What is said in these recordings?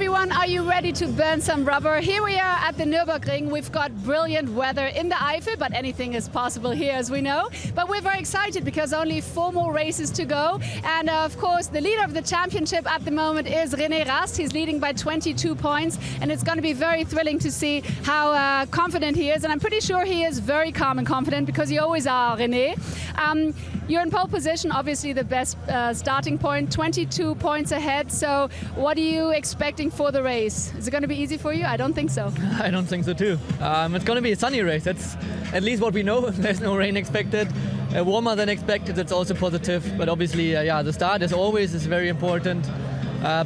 everyone, are you ready to burn some rubber? Here we are at the Nürburgring. We've got brilliant weather in the Eifel, but anything is possible here, as we know. But we're very excited because only 4 more races to go. And of course, the leader of the championship at the moment is Rast. He's leading by 22 points, and it's going to be very thrilling to see how confident he is. And I'm pretty sure he is very calm and confident because you always are, René. You're in pole position, obviously the best starting point, 22 points ahead. So what are you expecting for the race? Is it going to be easy for you? I don't think so. I don't think so too. It's going to be a sunny race. That's at least what we know. There's no rain expected. Warmer than expected, that's also positive. But obviously, the start as always is very important.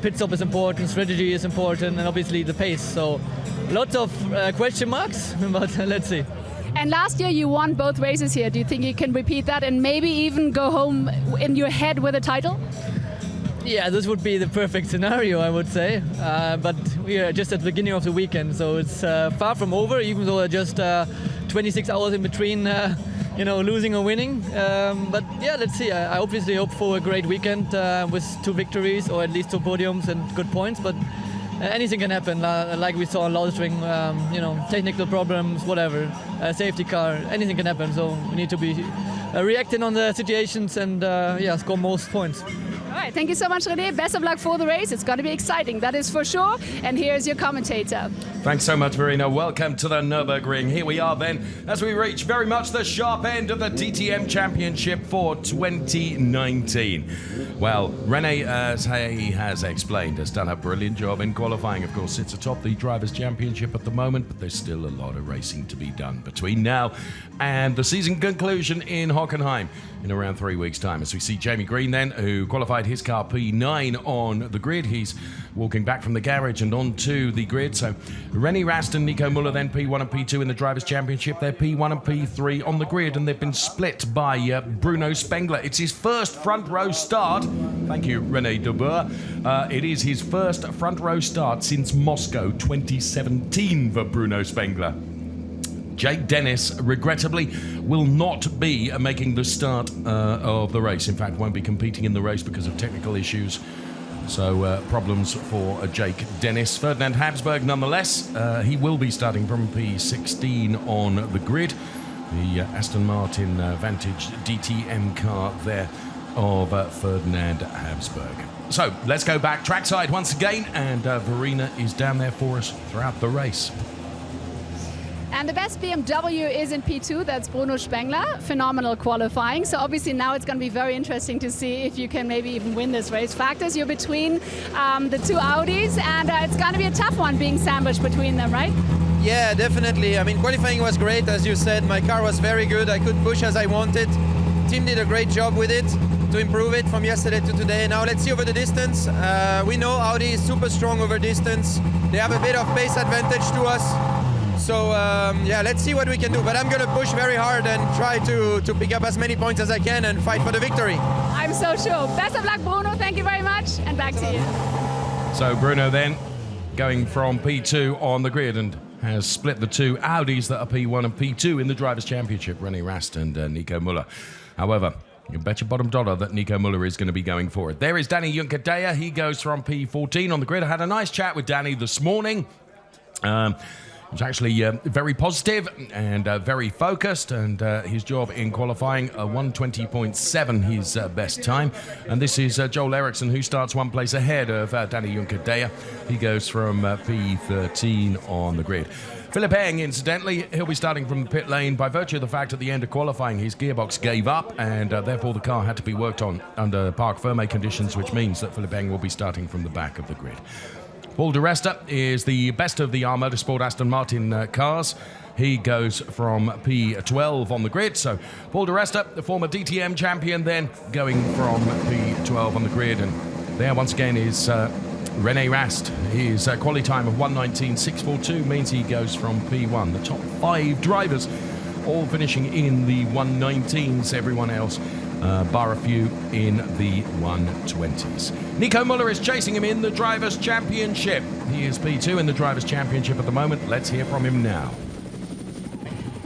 Pit stop is important, strategy is important, and obviously the pace. So lots of question marks, but let's see. And last year you won both races here. Do you think you can repeat that and maybe even go home in your head with a title? Yeah, this would be the perfect scenario, I would say. But we are just at the beginning of the weekend, so it's far from over, even though just 26 hours in between losing or winning. But yeah, let's see. I obviously hope for a great weekend with 2 victories or at least 2 podiums and good points. But anything can happen, like we saw in Lausring, technical problems, whatever, safety car, anything can happen. So we need to be reacting on the situations and score most points. All right, thank you so much, René. Best of luck for the race. It's going to be exciting, that is for sure. And here's your commentator. Thanks so much, Verena. Welcome to the Nürburgring. Here we are then, as we reach very much the sharp end of the DTM Championship for 2019. Well, René, as he has explained, has done a brilliant job in qualifying. Of course, sits atop the Drivers' Championship at the moment, but there's still a lot of racing to be done between now and the season conclusion in Hockenheim in around 3 weeks' time. As we see Jamie Green then, who qualified his car P9 on the grid. He's walking back from the garage and onto the grid. So René Rast and Nico Muller then P1 and P2 in the Drivers' Championship. They're P1 and P3 on the grid, and they've been split by Bruno Spengler. It's his first front row start. Thank you, René de Boer. It is his first front row start since Moscow 2017 for Bruno Spengler. Jake Dennis, regrettably, will not be making the start of the race. In fact, won't be competing in the race because of technical issues. So problems for Jake Dennis. Ferdinand Habsburg, nonetheless, he will be starting from P16 on the grid. The Aston Martin Vantage DTM car there of Ferdinand Habsburg. So let's go back trackside once again, and Verena is down there for us throughout the race. And the best BMW is in P2, that's Bruno Spengler. Phenomenal qualifying. So obviously now it's going to be very interesting to see if you can maybe even win this race. Fact is, you're between the 2 Audis, and it's going to be a tough one being sandwiched between them, right? Yeah, definitely. I mean, qualifying was great, as you said. My car was very good. I could push as I wanted. Team did a great job with it to improve it from yesterday to today. Now let's see over the distance. We know Audi is super strong over distance. They have a bit of pace advantage to us. So let's see what we can do. But I'm going to push very hard and try to pick up as many points as I can and fight for the victory. I'm so sure. Best of luck, Bruno. Thank you very much. And back to you. So Bruno then going from P2 on the grid and has split the 2 Audis that are P1 and P2 in the Drivers' Championship, René Rast and Nico Muller. However, you bet your bottom dollar that Nico Muller is going to be going for it. There is Danny Juncker-Deyer. He goes from P14 on the grid. I had a nice chat with Danny this morning. It was actually very positive and very focused, and his job in qualifying, 1:20.7, his best time. And this is Joel Eriksson, who starts 1 place ahead of Danny Juncker-Deyer. He goes from P13 on the grid. Philipp, incidentally, he'll be starting from the pit lane by virtue of the fact at the end of qualifying his gearbox gave up, and therefore the car had to be worked on under parc fermé conditions, which means that Philipp will be starting from the back of the grid. Paul di Resta is the best of the R Motorsport Aston Martin cars. He goes from P12 on the grid. So Paul di Resta, the former DTM champion, then going from P12 on the grid. And there once again is René Rast. His quali time of 1:19.642 means he goes from P1. The top 5 drivers all finishing in the 1:19s. Everyone else bar a few in the 1:20s. Nico Muller is chasing him in the Drivers' Championship. He is P2 in the Drivers' Championship at the moment. Let's hear from him now.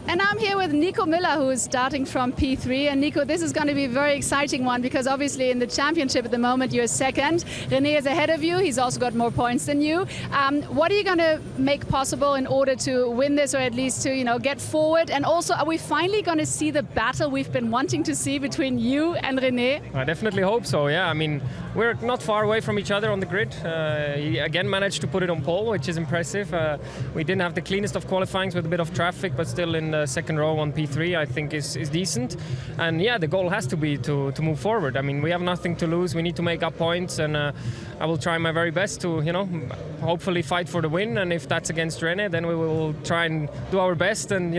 And I'm here with Nico Müller, who is starting from P3. And Nico, this is going to be a very exciting one because obviously in the championship at the moment you're second. René is ahead of you. He's also got more points than you. What are you going to make possible in order to win this, or at least to get forward? And also, are we finally going to see the battle we've been wanting to see between you and René? I definitely hope so. Yeah, I mean, we're not far away from each other on the grid. He again managed to put it on pole, which is impressive. We didn't have the cleanest of qualifyings with a bit of traffic, but still in the second row on P3 I think is decent. And yeah, the goal has to be to move forward. I mean, we have nothing to lose. We need to make up points, and I will try my very best to hopefully fight for the win. And if that's against René, then we will try and do our best and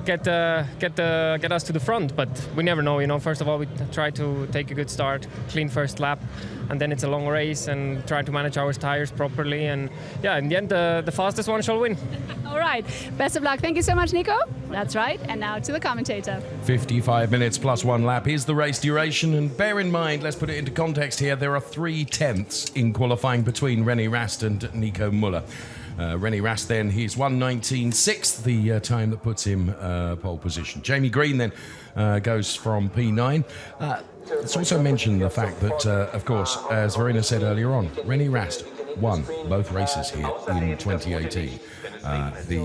get us to the front. But we never know. First of all, we try to take a good start, clean first lap, and then it's a long race and try to manage our tires properly. And yeah, in the end, the fastest one shall win. All right. Best of luck. Thank you so much, Nico. That's right. And now to the commentator. 55 minutes plus 1 lap is the race duration. And bear in mind, let's put it into context here, there are 3/10 in qualifying between René Rast and Nico Muller. René Rast then, he's 1:19.6, the time that puts him pole position. Jamie Green then goes from P9. Let's also mention the fact that, of course, as Verena said earlier on, René Rast won both races here in 2018. The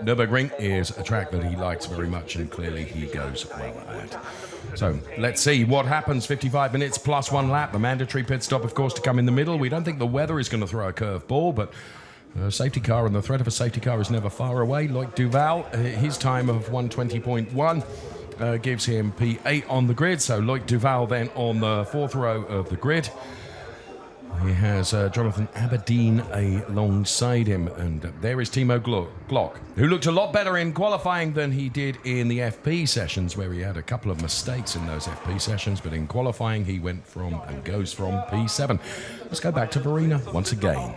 Nürburgring is a track that he likes very much, and clearly he goes well at. So let's see what happens. 55 minutes plus 1 lap. The mandatory pit stop, of course, to come in the middle. We don't think the weather is going to throw a curve ball, but a safety car and the threat of a safety car is never far away. Loic Duval, his time of 1:20.1 gives him P8 on the grid. So Loic Duval then on the 4th row of the grid. He has Jonathan Aberdeen alongside him. And there is Timo Glock, who looked a lot better in qualifying than he did in the FP sessions, where he had a couple of mistakes in those FP sessions. But in qualifying, he went from and goes from P7. Let's go back to Verena once again.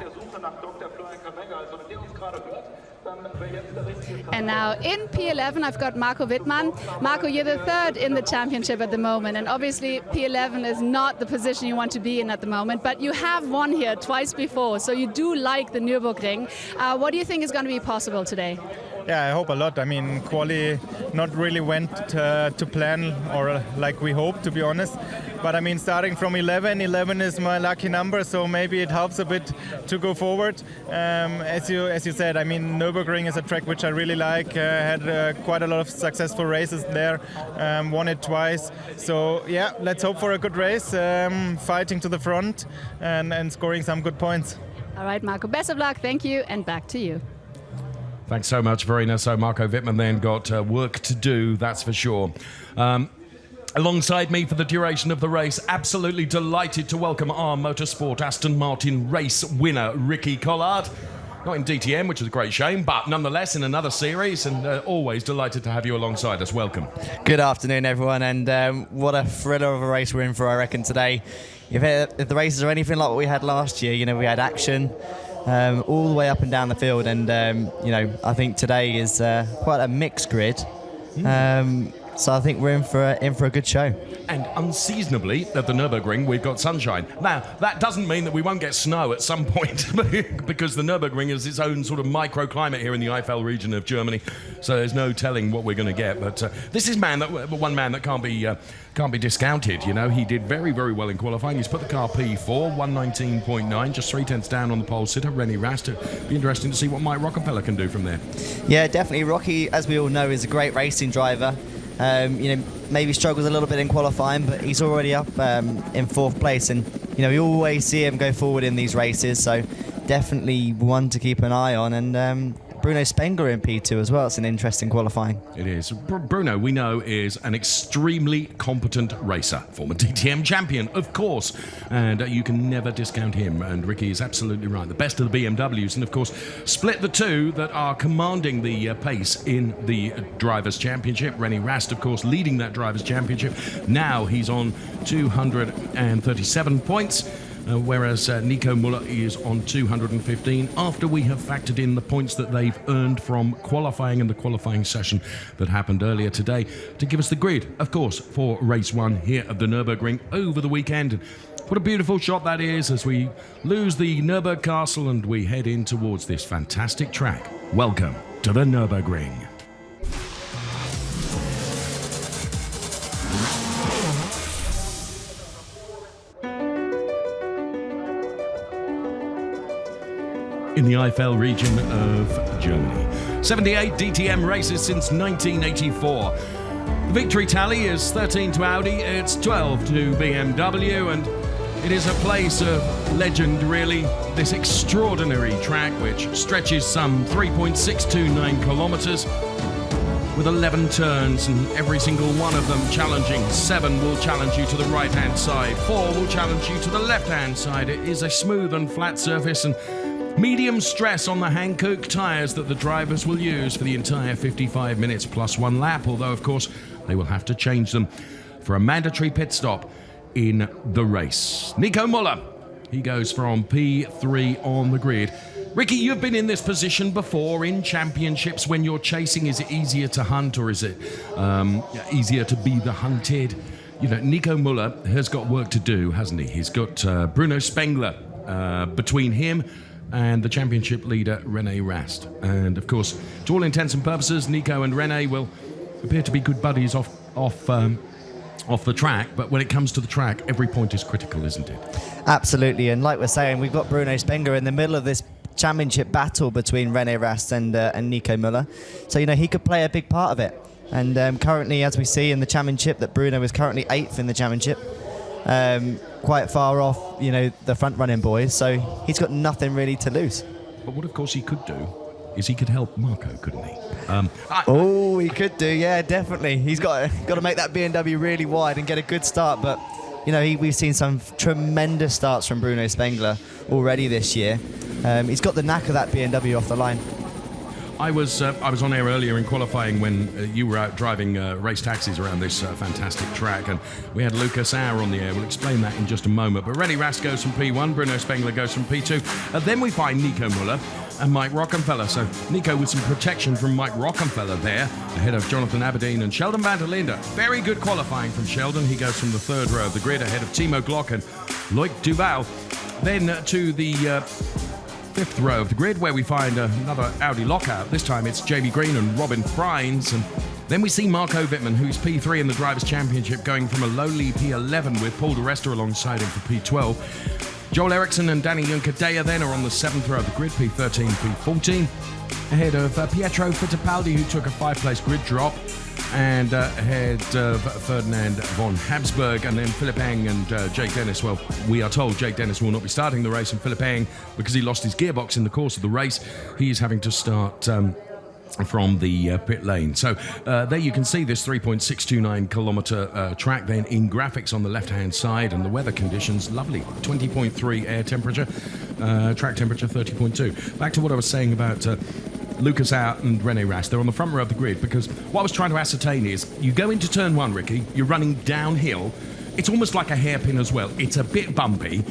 And now in P11, I've got Marco Wittmann. Marco, you're the third in the championship at the moment, and obviously P11 is not the position you want to be in at the moment, but you have won here twice before, so you do like the Nürburgring. What do you think is going to be possible today? Yeah, I hope a lot. I mean, quali not really went to plan or like we hoped, to be honest. But I mean, starting from 11 is my lucky number, so maybe it helps a bit to go forward. As you said, I mean, Nürburgring is a track which I really like. Had quite a lot of successful races there, won it twice. So yeah, let's hope for a good race, fighting to the front and scoring some good points. All right, Marco, best of luck. Thank you, and back to you. Thanks so much, Verena. So Marco Wittmann then got work to do, that's for sure. Alongside me for the duration of the race, absolutely delighted to welcome our Motorsport Aston Martin race winner, Ricky Collard. Not in DTM, which is a great shame, but nonetheless in another series, and always delighted to have you alongside us. Welcome. Good afternoon, everyone, and what a thriller of a race we're in for, I reckon, today. If the races are anything like what we had last year, we had action all the way up and down the field, and I think today is quite a mixed grid. So I think we're in for a good show. And unseasonably, at the Nürburgring, we've got sunshine. Now, that doesn't mean that we won't get snow at some point, because the Nürburgring is its own sort of microclimate here in the Eifel region of Germany. So there's no telling what we're going to get. But this is one man that can't be discounted. He did very, very well in qualifying. He's put the car P4, 1:19.9, just 3/10 down on the pole sitter, René Rast. It'll be interesting to see what Mike Rockefeller can do from there. Yeah, definitely. Rocky, as we all know, is a great racing driver. Maybe struggles a little bit in qualifying, but he's already up in 4th place, and we always see him go forward in these races, so definitely one to keep an eye on. And Bruno Spengler in P2 as well. It's an interesting qualifying. It is. Bruno, we know, is an extremely competent racer, former DTM champion, of course, and you can never discount him. And Ricky is absolutely right. The best of the BMWs, and of course, split the two that are commanding the pace in the Drivers' Championship. René Rast, of course, leading that Drivers' Championship. Now he's on 237 points. Whereas Nico Muller is on 215 after we have factored in the points that they've earned from qualifying and the qualifying session that happened earlier today to give us the grid, of course, for race 1 here at the Nürburgring over the weekend. What a beautiful shot that is as we lose the Nürburg Castle and we head in towards this fantastic track. Welcome to the Nürburgring. in the Eifel region of Germany. 78 DTM races since 1984. The victory tally is 13 to Audi, it's 12 to BMW, and it is a place of legend, really. This extraordinary track, which stretches some 3.629 kilometers with 11 turns, and every single one of them challenging. 7 will challenge you to the right-hand side, 4 will challenge you to the left-hand side. It is a smooth and flat surface, and medium stress on the Hankook tyres that the drivers will use for the entire 55 minutes plus 1 lap, although of course they will have to change them for a mandatory pit stop in the race. Nico Muller, he goes from P3 on the grid. Ricky, you've been in this position before in championships when you're chasing. Is it easier to hunt, or is it easier to be the hunted? You know, Nico Muller has got work to do, hasn't he? He's got Bruno Spengler between him and the championship leader René Rast. And of course, to all intents and purposes, Nico and René will appear to be good buddies off the track, but when it comes to the track, every point is critical, isn't it? Absolutely, and like we're saying, we've got Bruno Spengler in the middle of this championship battle between René Rast and Nico Muller. So, you know, he could play a big part of it. And currently, as we see in the championship, that Bruno is currently 8th in the championship. Quite far off, you know, the front-running boys, so he's got nothing really to lose. But what, of course, he could do is he could help Marco, couldn't he? He could do, yeah, definitely. He's got to make that BMW really wide and get a good start, but, you know, we've seen some tremendous starts from Bruno Spengler already this year. He's got the knack of that BMW off the line. I was on air earlier in qualifying when you were out driving race taxis around this fantastic track, and we had Lucas Auer on the air. We'll explain that in just a moment. But René Rast goes from P1, Bruno Spengler goes from P2. Then we find Nico Muller and Mike Rockenfeller. So Nico with some protection from Mike Rockenfeller there, ahead of Jonathan Aberdeen and Sheldon van der Linde. Very good qualifying from Sheldon. He goes from the 3rd row of the grid, ahead of Timo Glock and Loic Duval. Then to the 5th row of the grid, where we find another Audi lockout. This time it's Jamie Green and Robin Freins, and then we see Marco Wittmann, who's P3 in the Drivers' Championship, going from a lowly P11 with Paul de Resta alongside him for P12. Joel Eriksson and Danny Juncadella then are on the 7th row of the grid, P13, P14, ahead of Pietro Fittipaldi, who took a 5-place grid drop, and ahead of Ferdinand von Habsburg, and then Philipp Eng and Jake Dennis. Well, we are told Jake Dennis will not be starting the race, and Philipp Eng, because he lost his gearbox in the course of the race, he is having to start from the pit lane. So there you can see this 3.629 kilometre track then in graphics on the left-hand side, and the weather conditions, lovely. 20.3 air temperature, track temperature 30.2. Back to what I was saying about Lucas Auer and René Rast. They're on the front row of the grid, because what I was trying to ascertain is, you go into turn 1, Ricky, you're running downhill. It's almost like a hairpin as well. It's a bit bumpy.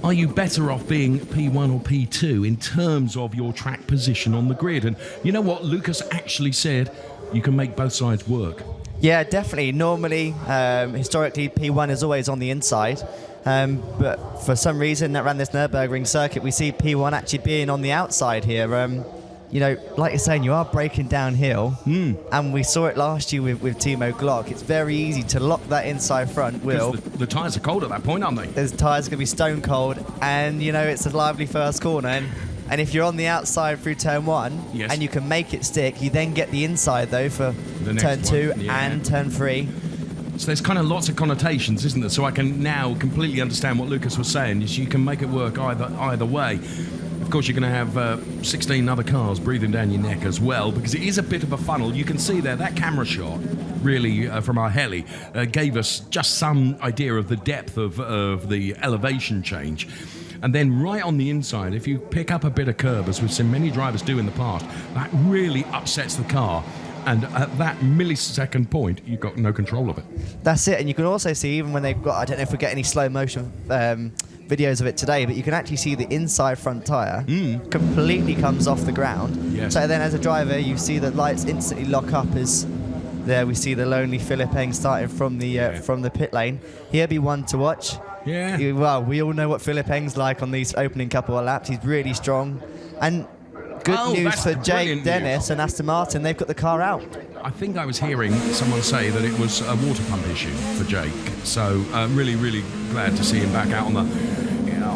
Are you better off being P1 or P2 in terms of your track position on the grid? And you know what? Lucas actually said you can make both sides work. Yeah, definitely. Normally, historically, P1 is always on the inside. But for some reason, around this Nürburgring circuit, we see P1 actually being on the outside here. You know, like you're saying, you are breaking downhill, and we saw it last year with Timo Glock. It's very easy to lock that inside front wheel. The tyres are cold at that point, aren't they? The tyres are going to be stone cold, and, you know, it's a lively first corner. And if you're on the outside through turn 1, yes, and you can make it stick, you then get the inside, though, for turn 2 and turn 3. So there's kind of lots of connotations, isn't there? So I can now completely understand what Lucas was saying. You can make it work either way. Of course, you're going to have 16 other cars breathing down your neck as well, because it is a bit of a funnel. You can see there, that camera shot, really, from our heli, gave us just some idea of the depth of the elevation change. And then right on the inside, if you pick up a bit of curb, as we've seen many drivers do in the past, that really upsets the car. And at that millisecond point, you've got no control of it. That's it. And you can also see, even when they've got, I don't know if we get any slow motion videos of it today, but you can actually see the inside front tyre completely comes off the ground. Yes. So then as a driver, you see the lights instantly lock up as there we see the lonely Philipp Eng starting from the pit lane. He'll be one to watch. Yeah. Well, we all know what Philipp Eng's like on these opening couple of laps. He's really strong. And good news for Jake Dennis and Aston Martin, they've got the car out. I think I was hearing someone say that it was a water pump issue for Jake. So really, really glad to see him back out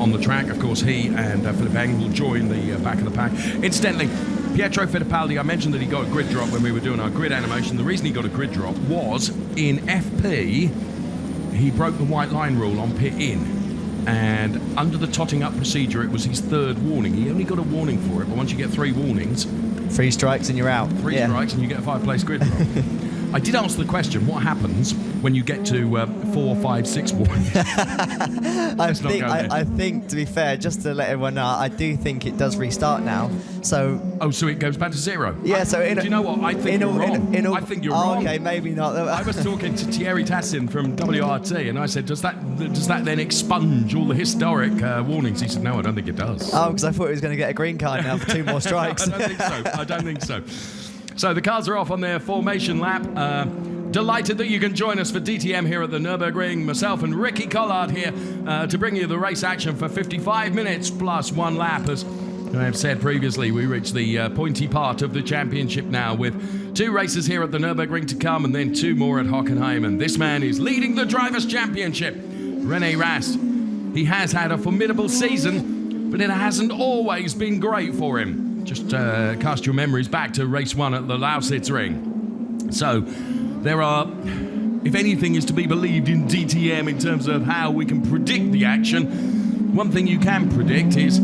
on the track. Of course, he and Philipp will join the back of the pack. Incidentally, Pietro Fittipaldi, I mentioned that he got a grid drop when we were doing our grid animation. The reason he got a grid drop was in FP, he broke the white line rule on pit in. And under the totting up procedure, it was his third warning. He only got a warning for it, but once you get 3 warnings... 3 strikes and you're out. 3 strikes and you get a 5-place grid drop. I did answer the question, what happens when you get to 4, 5, 6 warnings? I think, to be fair, just to let everyone know, I do think it does restart now. So. Oh, so it goes back to 0? Yeah, do you know what? I think you're wrong. I think you're wrong. Okay, maybe not. I was talking to Thierry Tassin from WRT, and I said, does that then expunge all the historic warnings? He said, no, I don't think it does. Oh, because I thought he was going to get a green card now for 2 more strikes. I don't think so. So the cars are off on their formation lap. Delighted that you can join us for DTM here at the Nürburgring. Myself and Ricky Collard here to bring you the race action for 55 minutes plus 1 lap. As I have said previously, we reach the pointy part of the championship now with 2 races here at the Nürburgring to come and then 2 more at Hockenheim. And this man is leading the Drivers' Championship, René Rast. He has had a formidable season, but it hasn't always been great for him. Just cast your memories back to race 1 at the Lausitzring. So there are, if anything is to be believed in DTM in terms of how we can predict the action, one thing you can predict is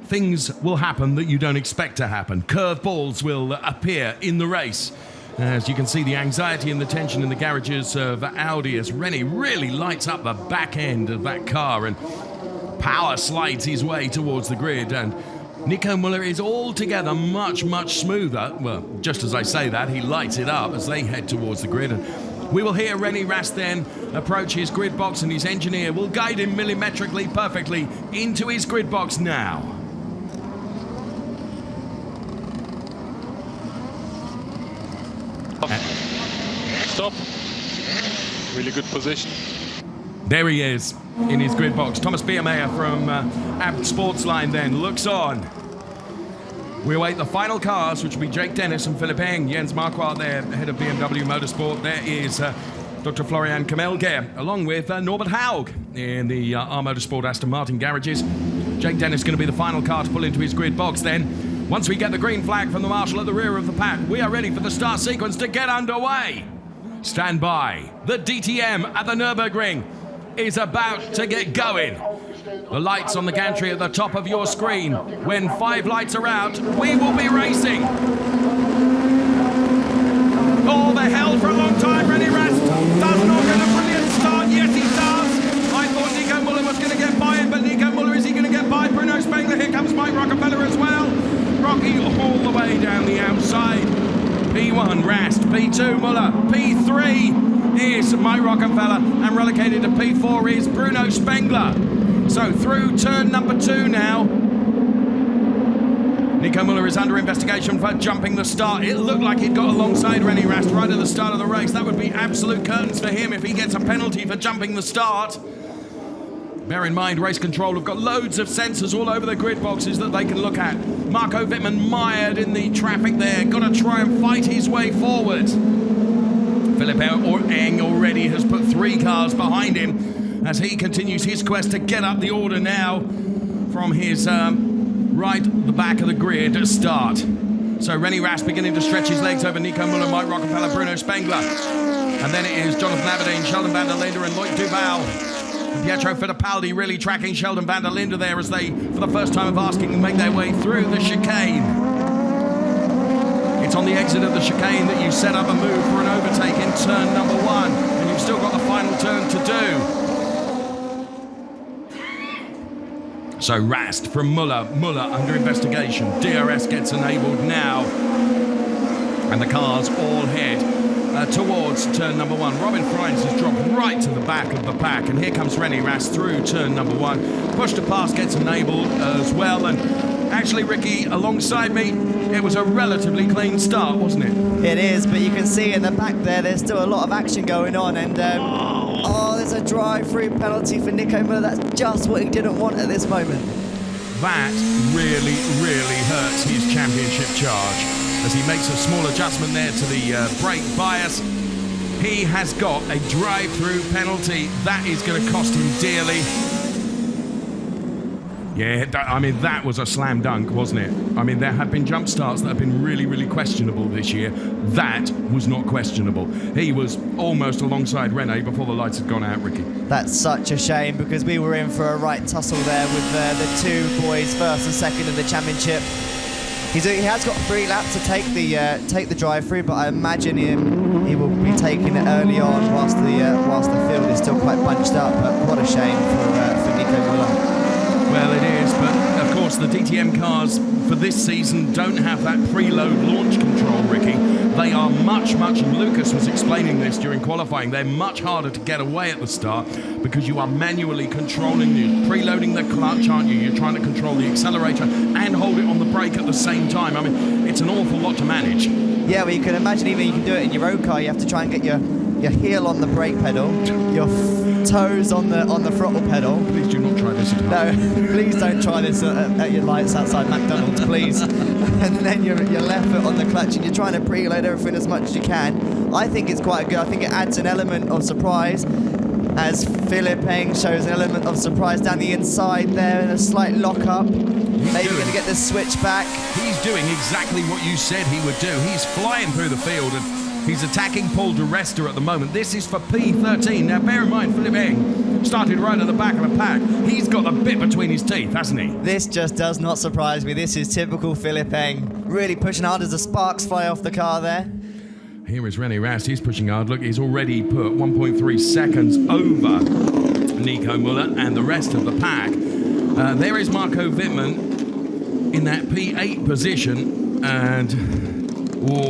things will happen that you don't expect to happen. Curveballs will appear in the race. As you can see, the anxiety and the tension in the garages of Audi as René really lights up the back end of that car and power slides his way towards the grid. And Nico Muller is altogether much, much smoother. Well, just as I say that, he lights it up as they head towards the grid. And we will hear René Rast then approach his grid box, and his engineer will guide him millimetrically perfectly into his grid box now. Stop. Really good position. There he is in his grid box. Thomas Biermeier from AB Sportsline then looks on. We await the final cars, which will be Jake Dennis and Philipp Eng. Jens Marquardt there, head of BMW Motorsport. There is Dr. Florian Kamelge, along with Norbert Haug in the R Motorsport Aston Martin garages. Jake Dennis going to be the final car to pull into his grid box then. Once we get the green flag from the marshal at the rear of the pack, we are ready for the start sequence to get underway. Stand by. The DTM at the Nürburgring is about to get going. The lights on the gantry at the top of your screen. When 5 lights are out, we will be racing. Oh, the hell for a long time. René Rast does not get a brilliant start. Yes, he does. I thought Nico Muller was going to get by him, but Nico Muller, is he going to get by Bruno Spengler? Here comes Mike Rockefeller as well. Rocky all the way down the outside. P1 Rast, P2 Muller, P3 is Mike Rockefeller, and relegated to P4 is Bruno Spengler. So through turn number 2 now. Nico Muller is under investigation for jumping the start. It looked like he'd got alongside René Rast right at the start of the race. That would be absolute curtains for him if he gets a penalty for jumping the start. Bear in mind, Race Control have got loads of sensors all over the grid boxes that they can look at. Marco Wittmann mired in the traffic there. Got to try and fight his way forward. Philipp Eng already has put 3 cars behind him as he continues his quest to get up the order now from his right at the back of the grid at start. So René Rast beginning to stretch his legs over Nico Muller, Mike Rockefeller, Bruno Spengler. And then it is Jonathan Aberdeen, Sheldon van der Linde and Loic Duval. And Pietro Fittipaldi really tracking Sheldon van der Linde there as they, for the first time of asking, make their way through the chicane. It's on the exit of the chicane that you set up a move for an overtake in turn number 1, and you've still got the final turn to do. So Rast from Muller under investigation. DRS gets enabled now, and the cars all head towards turn number 1. Robin Freins has dropped right to the back of the pack, and here comes René Rast through turn number 1. Push to pass gets enabled as well, and actually, Ricky, alongside me, it was a relatively clean start, wasn't it? It is, but you can see in the back there's still a lot of action going on, and there's a drive-through penalty for Nico Muller. That's just what he didn't want at this moment. That really, really hurts his championship charge as he makes a small adjustment there to the brake bias. He has got a drive-through penalty. That is going to cost him dearly. Yeah, I mean, that was a slam dunk, wasn't it? I mean, there have been jump starts that have been really, really questionable this year. That was not questionable. He was almost alongside Rene before the lights had gone out, Ricky. That's such a shame, because we were in for a right tussle there with the two boys, first and second in the championship. He has got 3 laps to take the drive through, but I imagine he will be taking it early on whilst the field is still quite bunched up. But what a shame for Nico Muller. Well, it is, but of course the DTM cars for this season don't have that preload launch control, Ricky. They are much, and Lucas was explaining this during qualifying, they're much harder to get away at the start because you are manually controlling, preloading the clutch, aren't you? You're trying to control the accelerator and hold it on the brake at the same time. I mean, it's an awful lot to manage. Yeah, well, you can imagine even you can do it in your own car. You have to try and get your heel on the brake pedal, your toes on the throttle pedal. Please do not try this at home. No, please don't try this at your lights outside McDonald's, please. And then your left foot on the clutch, and you're trying to preload everything as much as you can. I think it's quite good. I think it adds an element of surprise, as Philipp shows an element of surprise down the inside there, and a slight lock-up. Maybe going to get the switch back. He's doing exactly what you said he would do. He's flying through the field, and he's attacking Paul di Resta at the moment. This is for P13. Now, bear in mind, Philipp started right at the back of the pack. He's got the bit between his teeth, hasn't he? This just does not surprise me. This is typical Philipp. Really pushing hard as the sparks fly off the car there. Here is René Rast. He's pushing hard. Look, he's already put 1.3 seconds over Nico Muller and the rest of the pack. There is Marco Wittmann in that P8 position, and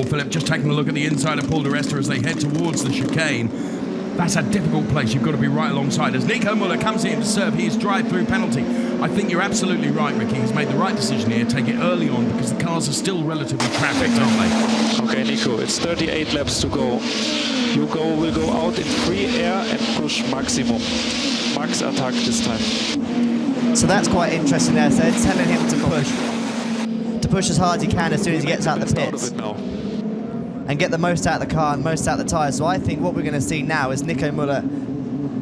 Philipp just taking a look at the inside of Paul di Resta as they head towards the chicane. That's a difficult place. You've got to be right alongside. As Nico Muller comes in to serve his drive-through penalty, I think you're absolutely right, Ricky. He's made the right decision here. Take it early on because the cars are still relatively trafficked, aren't they? Okay, Nico, it's 38 laps to go. You will go out in free air and push maximum. Max attack this time. So that's quite interesting there. So they're telling him to push as hard as he can as soon as he gets out the pits. And get the most out of the car and most out of the tyres. So I think what we're going to see now is Nico Muller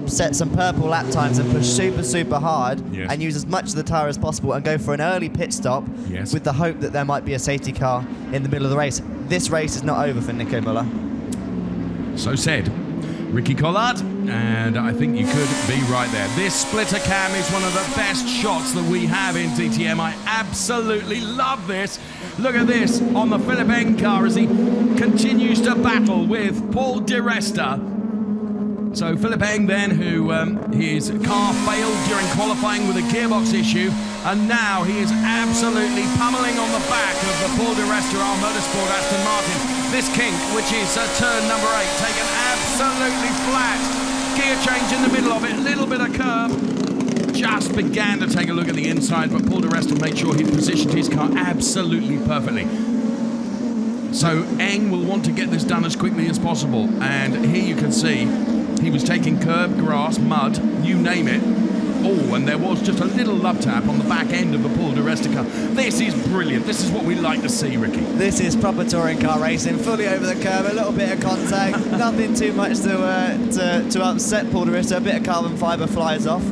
set some purple lap times and push super hard, and use as much of the tyre as possible and go for an early pit stop with the hope that there might be a safety car in the middle of the race. This race is not over for Nico Muller. So said Ricky Collard, and I think you could be right there. This splitter cam is one of the best shots that we have in DTM. I absolutely love this. Look at this on the Philipp car as he continues to battle with Paul di Resta. So Philipp then, who his car failed during qualifying with a gearbox issue, and now he is absolutely pummeling on the back of the Paul di Resta Motorsport Aston Martin. This kink, which is turn number 8, taken absolutely flat. Gear change in the middle of it, a little bit of curb. Just began to take a look at the inside, but Paul di Resta made sure he positioned his car absolutely perfectly. So Eng will want to get this done as quickly as possible, and here you can see he was taking curb, grass, mud, you name it. Oh, and there was just a little love tap on the back end of the Paul di Resta car. This is brilliant. This is what we like to see, Ricky. This is proper touring car racing, fully over the curb, a little bit of contact, nothing too much to upset Paul di Resta. A bit of carbon fibre flies off.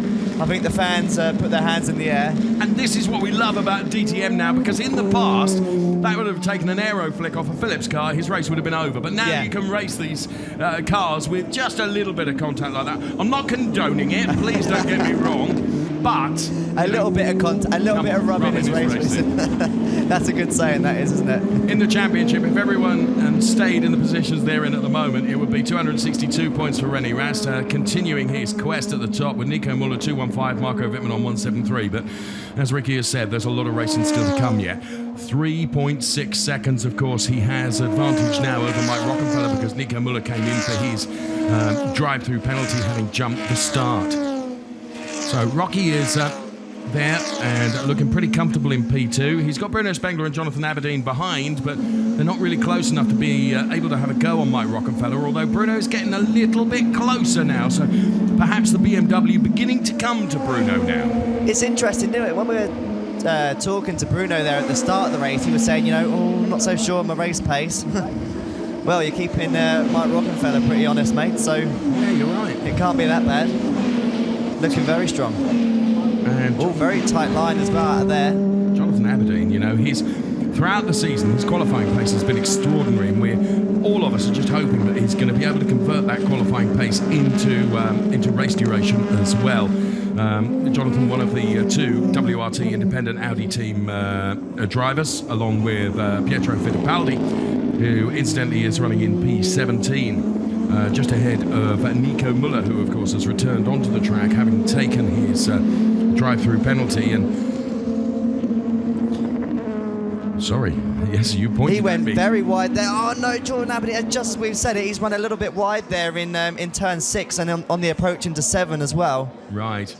I think the fans put their hands in the air. And this is what we love about DTM now, because in the past, that would have taken an aero flick off of Philipp's car, his race would have been over. But now you can race these cars with just a little bit of contact like that. I'm not condoning it, please don't get me wrong, but a little bit of contact, a little bit of rubbing is racing. That's a good saying, that is, isn't it? In the championship, if everyone stayed in the positions they're in at the moment, it would be 262 points for René Rast, continuing his quest at the top with Nico Muller 215, Marco Wittmann on 173. But as Ricky has said, there's a lot of racing still to come yet. 3.6 seconds, of course, he has advantage now over Mike Rockenfeller because Nico Muller came in for his drive-through penalty, having jumped the start. So Rocky is there and looking pretty comfortable in P2. He's got Bruno Spengler and Jonathan Aberdeen behind, but they're not really close enough to be able to have a go on Mike Rockenfeller, although Bruno's getting a little bit closer now, so perhaps the BMW beginning to come to Bruno now. It's interesting, isn't it? When we were talking to Bruno there at the start of the race, he was saying, I'm not so sure on my race pace. Well, you're keeping Mike Rockenfeller pretty honest, mate, so yeah, you're right. It can't be that bad. Looking very strong. And very tight line as well out of there. Jonathan Aberdeen, you know, throughout the season, his qualifying pace has been extraordinary, and all of us are just hoping that he's going to be able to convert that qualifying pace into race duration as well. Jonathan, one of the two WRT independent Audi team drivers, along with Pietro Fittipaldi, who incidentally is running in P17, just ahead of Nico Muller, who of course has returned onto the track, having taken his drive-through penalty. And sorry, yes, you pointed He went at me. very wide there. Oh no, Jordan Aberdeen, just we've said it, he's run a little bit wide there in turn 6 and on the approach into 7 as well. Right.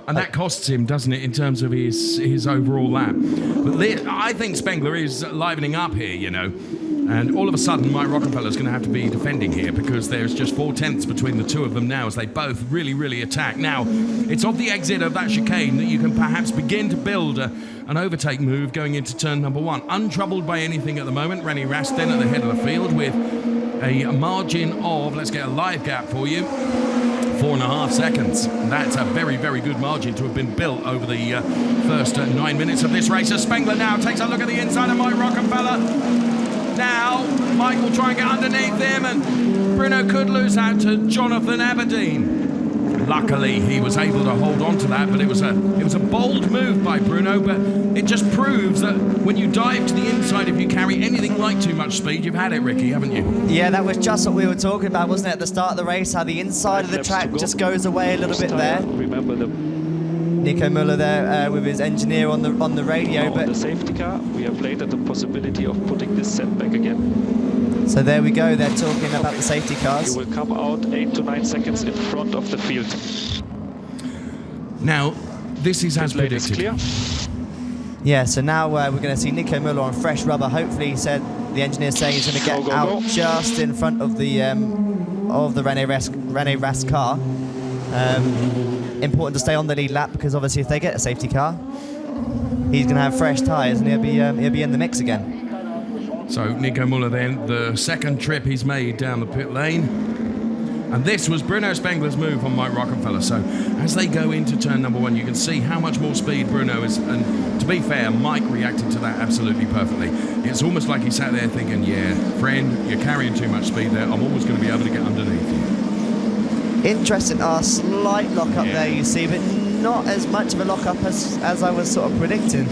And that costs him, doesn't it, in terms of his overall lap. But I think Spengler is livening up here, you know. And all of a sudden, Mike Rockefeller's going to have to be defending here, because there's just 4/10 between the two of them now as they both really, really attack. Now, it's off the exit of that chicane that you can perhaps begin to build an overtake move going into turn number 1. Untroubled by anything at the moment, René Rast then at the head of the field with a margin of, let's get a live gap for you, 4.5 seconds. That's a very, very good margin to have been built over the first 9 minutes of this race. As Spengler now takes a look at the inside of Mike Rockefeller. Now, Mike will try and get underneath him, and Bruno could lose out to Jonathan Aberdeen. Luckily, he was able to hold on to that, but it was a bold move by Bruno, but it just proves that when you dive to the inside, if you carry anything like too much speed, you've had it, Ricky, haven't you? Yeah, that was just what we were talking about, wasn't it, at the start of the race, how the inside of the track just goes away a little bit there. Remember the Nico Muller there with his engineer on the radio. but the safety car, we have later the possibility of putting this setback again. So there we go, they're talking about the safety cars. You will come out 8 to 9 seconds in front of the field. Now, this is as Lane is predicted. clear. Yeah, so now we're going to see Nico Muller on fresh rubber. Hopefully, he said the engineer's saying he's going to get out just in front of the René Rast car. Important to stay on the lead lap, because obviously if they get a safety car, he's going to have fresh tyres and he'll be in the mix again. So Nico Muller then, the second trip he's made down the pit lane. And this was Bruno Spengler's move on Mike Rockefeller. So as they go into turn number 1, you can see how much more speed Bruno is. And to be fair, Mike reacted to that absolutely perfectly. It's almost like he sat there thinking, yeah, friend, you're carrying too much speed there. I'm always going to be able to get underneath you. Interesting, slight lock-up there, you see, but not as much of a lock-up as I was sort of predicting.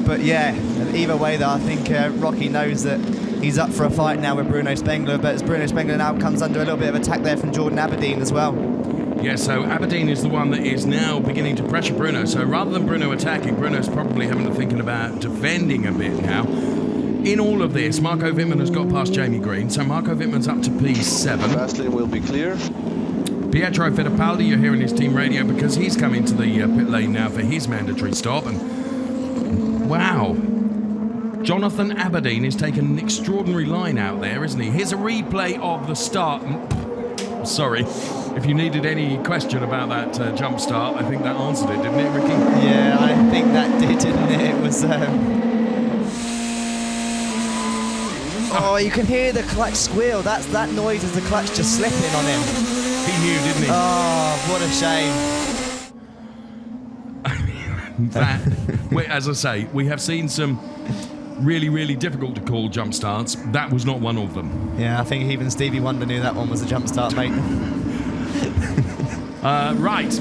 But yeah, either way though, I think Rocky knows that he's up for a fight now with Bruno Spengler, but as Bruno Spengler now comes under a little bit of attack there from Jordan Aberdeen as well. Yeah, so Aberdeen is the one that is now beginning to pressure Bruno. So rather than Bruno attacking, Bruno's probably having to thinking about defending a bit now. In all of this, Marco Wittmann has got past Jamie Green, so Marco Wittmann's up to P7. Fast lane will be clear. Pietro Fittipaldi, you're hearing his team radio because he's coming to the pit lane now for his mandatory stop. And wow, Jonathan Aberdeen is taking an extraordinary line out there, isn't he? Here's a replay of the start. Sorry, if you needed any question about that jump start, I think that answered it, didn't it, Ricky? Yeah, I think that did, didn't it? It was... Oh, you can hear the clutch squeal. That noise is the clutch just slipping on him. He knew, didn't he? Oh, what a shame. That, as I say, we have seen some really, really difficult to call jump starts. That was not one of them. Yeah, I think even Stevie Wonder knew that one was a jump start, mate. Right,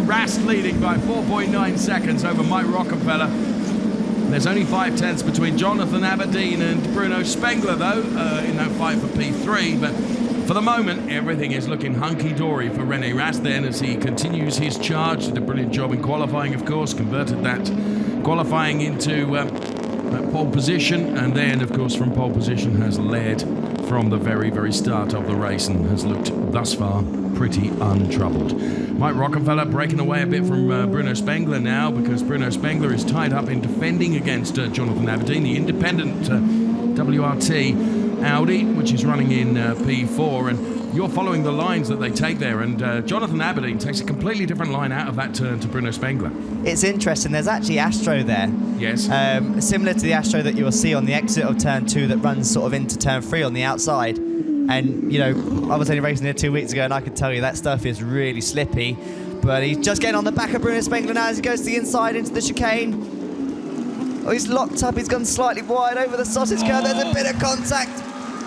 Rast leading by 4.9 seconds over Mike Rockefeller. There's only 5/10 between Jonathan Aberdeen and Bruno Spengler, though, in that fight for P3. But for the moment, everything is looking hunky-dory for René Rast then as he continues his charge. Did a brilliant job in qualifying, of course, converted that qualifying into pole position, and then, of course, from pole position has led from the very, very start of the race and has looked thus far pretty untroubled. Mike Rockefeller breaking away a bit from Bruno Spengler now, because Bruno Spengler is tied up in defending against Jonathan Aberdeen, the independent WRT Audi, which is running in P4, and you're following the lines that they take there, and Jonathan Aberdeen takes a completely different line out of that turn to Bruno Spengler. It's interesting, there's actually Astro there. Yes. Similar to the Astro that you'll see on the exit of turn 2 that runs sort of into turn 3 on the outside. And, you know, I was only racing here 2 weeks ago and I could tell you that stuff is really slippy. but he's just getting on the back of Bruno Spengler now as he goes to the inside into the chicane. Oh, he's locked up, he's gone slightly wide over the sausage curve, there's a bit of contact,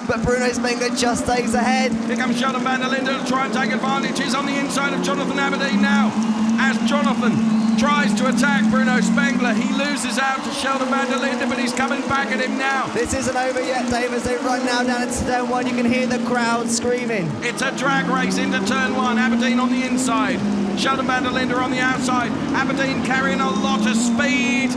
but Bruno Spengler just stays ahead. Here comes Sheldon van der Linde to try and take advantage. He's on the inside of Jonathan Aberdeen now. As Jonathan tries to attack Bruno Spengler, he loses out to Sheldon van der Linde, but he's coming back at him now. This isn't over yet, Dave, as they run now down into turn 1. You can hear the crowd screaming. It's a drag race into turn 1. Aberdeen on the inside. Sheldon van der Linde on the outside. Aberdeen carrying a lot of speed.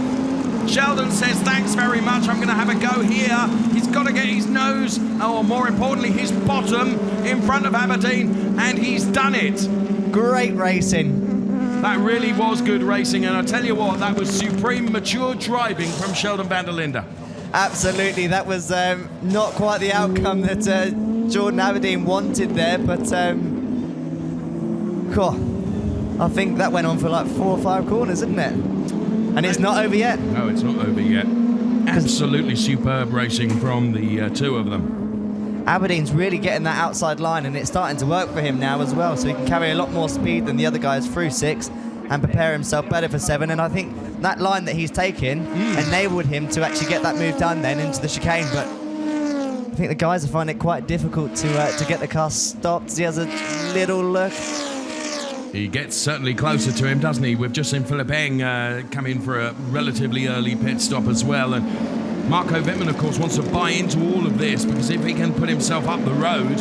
Sheldon says, thanks very much, I'm going to have a go here. He's got to get his nose, or more importantly, his bottom in front of Aberdeen, and he's done it. Great racing. That really was good racing, and I tell you what, that was supreme, mature driving from Sheldon van der Linde. Absolutely, that was not quite the outcome that Jordan Aberdeen wanted there, but I think that went on for like 4 or 5 corners, didn't it? And it's not over yet. No, it's not over yet. Absolutely superb racing from the two of them. Aberdeen's really getting that outside line, and it's starting to work for him now as well, so he can carry a lot more speed than the other guys through 6 and prepare himself better for 7. And I think that line that he's taken enabled him to actually get that move done then into the chicane. But I think the guys are finding it quite difficult to get the car stopped. He has a little look. He gets certainly closer to him, doesn't he? We've just seen Philipp come in for a relatively early pit stop as well. And Marco Wittmann, of course, wants to buy into all of this, because if he can put himself up the road,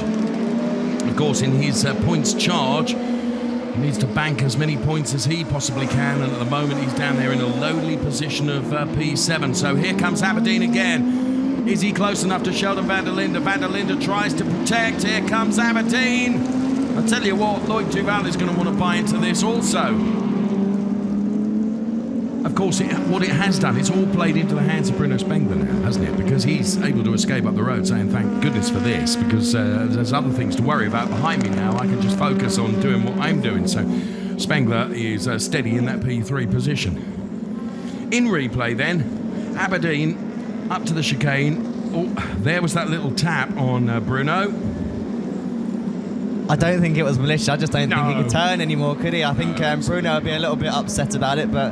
of course, in his points charge, he needs to bank as many points as he possibly can. And at the moment, he's down there in a lowly position of P7. So here comes Aberdeen again. Is he close enough to Sheldon van der Linde? Van der Linde tries to protect. Here comes Aberdeen. I tell you what, Lloyd Duval is going to want to buy into this also. Of course, what it has done, it's all played into the hands of Bruno Spengler now, hasn't it? Because he's able to escape up the road saying, thank goodness for this, because there's other things to worry about behind me now. I can just focus on doing what I'm doing. So Spengler is steady in that P3 position. In replay then, Aberdeen up to the chicane. Oh, there was that little tap on Bruno. I don't think it was malicious. I just don't think he could turn anymore, could he? I think Bruno would be a little bit upset about it, but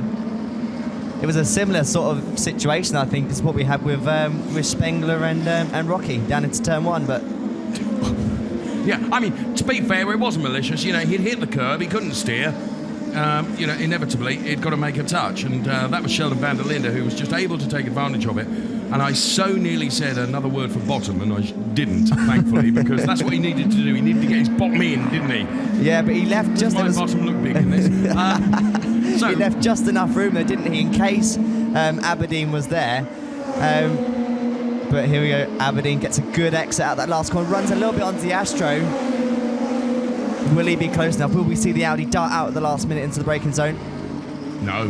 it was a similar sort of situation, I think, as what we had with Spengler and Rocky down into turn 1. But yeah, I mean, to be fair, it wasn't malicious. You know, he'd hit the curb, he couldn't steer. You know, inevitably, he'd got to make a touch, and that was Sheldon van der Linde, who was just able to take advantage of it. And I so nearly said another word for bottom, and I didn't, thankfully, because that's what he needed to do. He needed to get his bottom in, didn't he? Yeah, but he left just... My bottom looked big in this. So he left just enough room there, didn't he, in case Aberdeen was there. But here we go. Aberdeen gets a good exit out that last corner, runs a little bit onto the Astro. Will he be close enough? Will we see the Audi dart out at the last minute into the braking zone? No.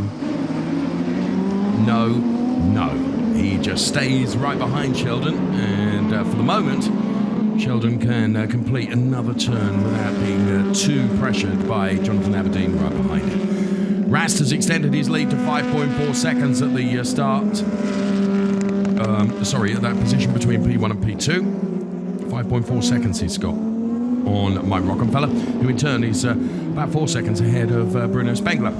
No, no. He just stays right behind Sheldon, and for the moment, Sheldon can complete another turn without being too pressured by Jonathan Aberdeen right behind him. Rast has extended his lead to 5.4 seconds at the start. At that position between P1 and P2. 5.4 seconds he's got on Mike Rockenfeller, who in turn is about 4 seconds ahead of Bruno Spengler.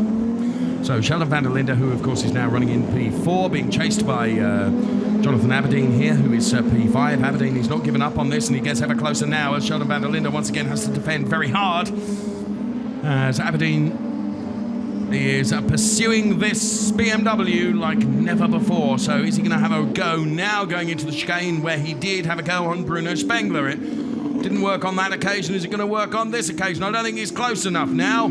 So Sheldon van der Linde, who of course is now running in P4, being chased by Jonathan Aberdeen here, who is P5. Aberdeen, he's not given up on this, and he gets ever closer now as Sheldon van der Linde once again has to defend very hard. As Aberdeen is pursuing this BMW like never before. So is he going to have a go now going into the chicane, where he did have a go on Bruno Spengler? It didn't work on that occasion. Is it going to work on this occasion? I don't think he's close enough now.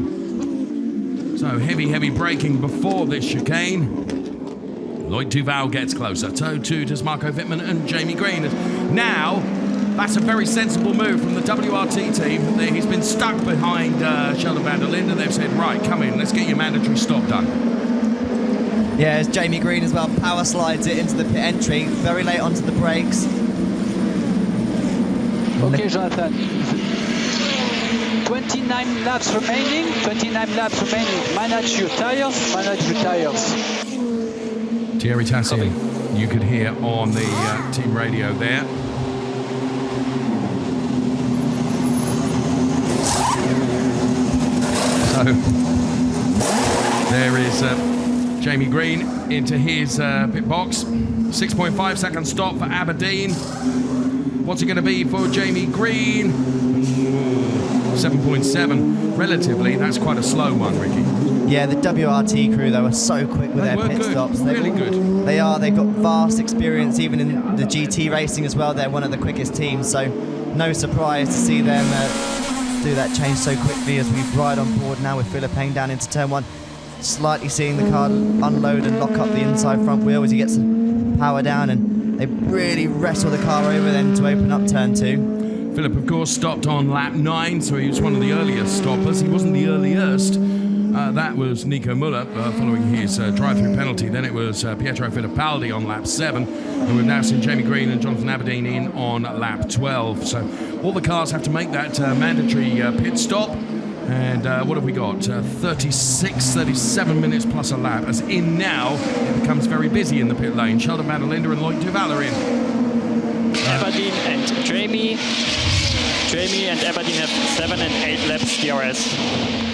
So heavy braking before this chicane. Lloyd Duval gets closer. So too does Marco Wittmann and Jamie Green. Now, that's a very sensible move from the WRT team. He's been stuck behind Sheldon van der Linde. They've said, right, come in, let's get your mandatory stop done. Yeah, as Jamie Green as well power slides it into the pit entry, very late onto the brakes. Okay, Jonathan. 29 laps remaining. Manage your tires. Thierry Tassier, you could hear on the team radio there. So There is Jamie Green into his pit box. 6.5 second stop for Aberdeen. What's it going to be for Jamie Green? 7.7. Relatively, that's quite a slow one, Ricky. Yeah, the WRT crew, though, are so quick with their pit stops. Really good. They are. They've got vast experience, even in the GT racing as well. They're one of the quickest teams, so no surprise to see them do that change so quickly as we ride on board now with Philipp down into turn 1. Slightly seeing the car unload and lock up the inside front wheel as he gets the power down, and they really wrestle the car over then to open up turn 2. Philipp, of course, stopped on lap 9, so he was one of the earliest stoppers. He wasn't the earliest. That was Nico Muller following his drive-through penalty. Then it was Pietro Fittipaldi on lap 7. And we've now seen Jamie Green and Jonathan Aberdeen in on lap 12. So all the cars have to make that mandatory pit stop. And what have we got? 37 minutes plus a lap. As in now, it becomes very busy in the pit lane. Sheldon van der Linde and Loic Duval are in. Aberdeen and Jamie. Jamie and Aberdeen have 7 and 8 laps DRS.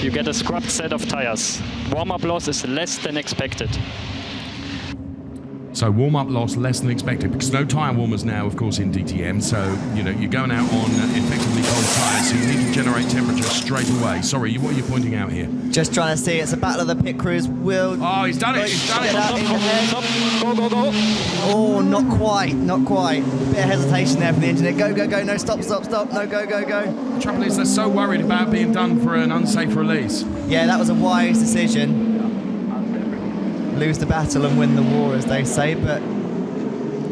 You get a scrubbed set of tires. Warm-up loss is less than expected. So warm-up loss less than expected because no tyre warmers now, of course, in DTM. So, you know, you're going out on effectively cold tyres, so you need to generate temperature straight away. Sorry, what are you pointing out here? Just trying to see, it's a battle of the pit crews. Oh, he's done it, he's done it. Stop. Go. Oh, not quite. Bit of hesitation there from the engineer. Go. No, stop. No, go. The trouble is they're so worried about being done for an unsafe release. Yeah, that was a wise decision. Lose the battle and win the war, as they say, but...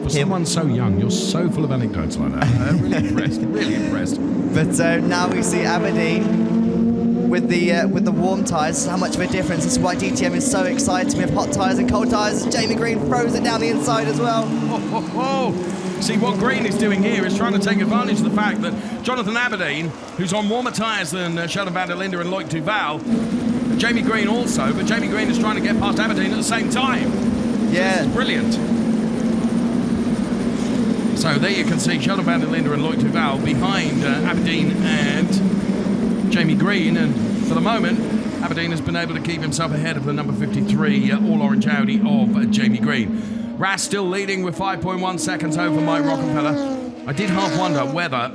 For someone so young, you're so full of anecdotes like that. Really impressed. But now we see Aberdeen with the warm tyres. How much of a difference. This is why DTM is so exciting. We have hot tyres and cold tyres. Jamie Green throws it down the inside as well. See, what Green is doing here is trying to take advantage of the fact that Jonathan Aberdeen, who's on warmer tyres than Sheldon van der Linde and Loic Duval, Jamie Green also, but Jamie Green is trying to get past Aberdeen at the same time. Yeah. This is brilliant. So there you can see Sheldon van der Linde and Loic Duval behind Aberdeen and Jamie Green, and for the moment Aberdeen has been able to keep himself ahead of the number 53 all-orange Audi of Jamie Green. Rast still leading with 5.1 seconds over Mike Rockefeller. I did half wonder whether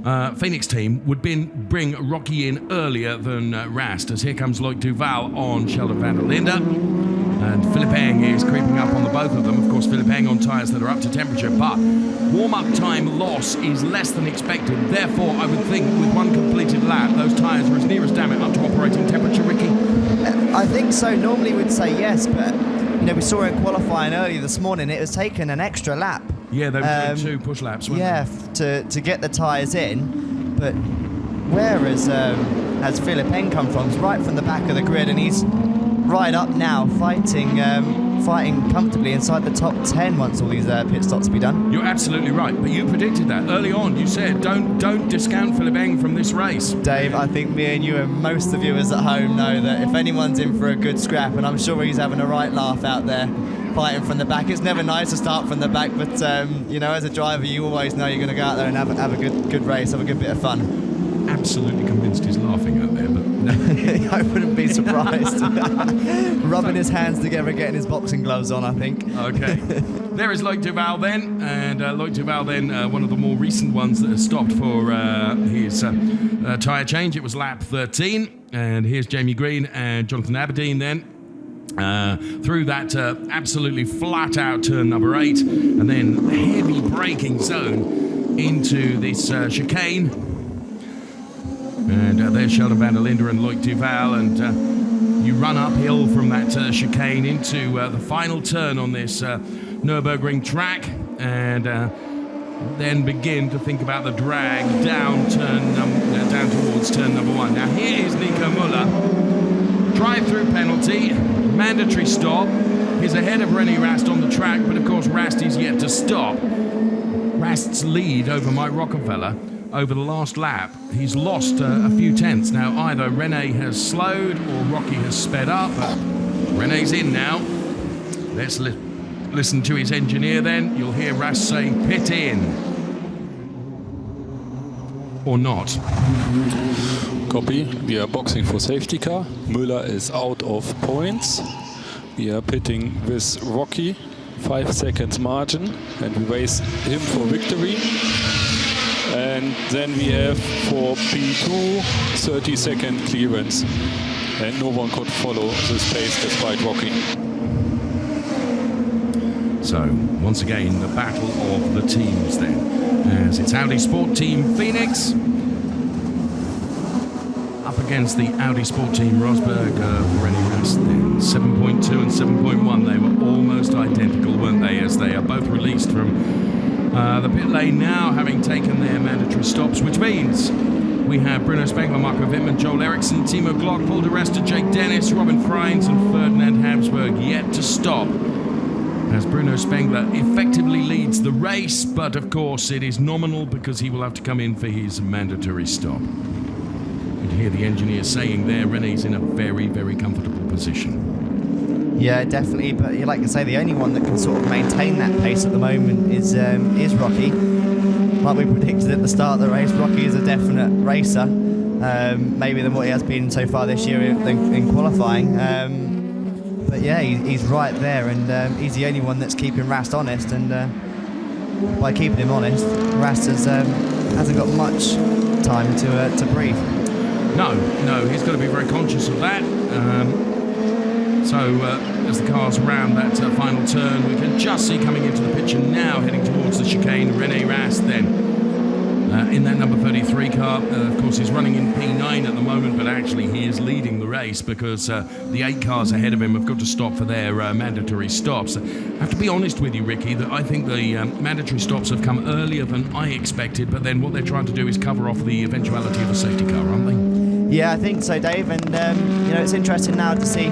the Phoenix team would bring Rocky in earlier than Rast, as here comes Loic Duval on Sheldon van der Linde, and Philipp is creeping up on the both of them. Of course, Philipp on tyres that are up to temperature, but warm-up time loss is less than expected. Therefore, I would think with one completed lap, those tyres are as near as damn it up to operating temperature, Ricky. I think so. Normally we'd say yes, but you know, we saw in qualifying earlier this morning, it was taking an extra lap. Yeah, they were doing 2 push laps, weren't they? To get the tyres in, but where has Philipp come from? He's right from the back of the grid, and he's right up now, fighting comfortably inside the top 10 once all these pit stops be done. You're absolutely right, but you predicted that early on. You said don't discount Philipp from this race. Dave, I think me and you and most of the viewers at home know that if anyone's in for a good scrap, and I'm sure he's having a right laugh out there, fighting from the back. It's never nice to start from the back, but you know, as a driver, you always know you're going to go out there and have a good race, have a good bit of fun. Absolutely convinced he's laughing out there, but no. I wouldn't be surprised. Rubbing his hands together, getting his boxing gloves on, I think. Okay. There is Loic Duval then, and Loic Duval then, one of the more recent ones that has stopped for his tyre change. It was lap 13, and here's Jamie Green and Jonathan Aberdeen then. Through that absolutely flat out turn number 8, and then heavy braking zone into this chicane, and there's Sheldon van der Linde and Loic Duval, and you run uphill from that chicane into the final turn on this Nurburgring track, and then begin to think about the drag down towards turn number 1. Now here is Nico Muller, drive-through penalty, mandatory stop. He's ahead of René Rast on the track, but of course Rast is yet to stop. Rast's lead over Mike Rockefeller over the last lap, he's lost a few tenths. Now either René has slowed or Rocky has sped up, but René's in now. Let's listen to his engineer then. You'll hear Rast say pit in. Or not. Copy. We are boxing for safety car. Müller is out of points. We are pitting with Rocky, 5 seconds margin, and we race him for victory. And then we have for P2 30-second clearance, and no one could follow this pace despite Rocky. So, once again, the battle of the teams then, as it's Audi Sport Team Phoenix up against the Audi Sport Team Rosberg of René Rast then. 7.2 and 7.1, they were almost identical, weren't they, as they are both released from the pit lane now, having taken their mandatory stops, which means we have Bruno Spengler, Marco Wittmann, Joel Eriksson, Timo Glock, Paul de Resta, Jake Dennis, Robin Freins and Ferdinand Habsburg yet to stop, as Bruno Spengler effectively leads the race, but of course it is nominal because he will have to come in for his mandatory stop. You can hear the engineer saying there, René's in a very, very comfortable position. Yeah, definitely, but like I say, the only one that can sort of maintain that pace at the moment is Rocky. Like we predicted at the start of the race, Rocky is a definite racer, maybe than what he has been so far this year in qualifying. But yeah, he's right there, and he's the only one that's keeping Rast honest, and by keeping him honest, Rast hasn't got much time to breathe. No, he's got to be very conscious of that. As the cars round that final turn, we can just see coming into the picture now, heading towards the chicane, René Rast then. In that number 33 car, of course, he's running in P9 at the moment, but actually he is leading the race because the 8 cars ahead of him have got to stop for their mandatory stops. I have to be honest with you, Ricky, that I think the mandatory stops have come earlier than I expected, but then what they're trying to do is cover off the eventuality of a safety car, aren't they? Yeah, I think so, Dave, and it's interesting now to see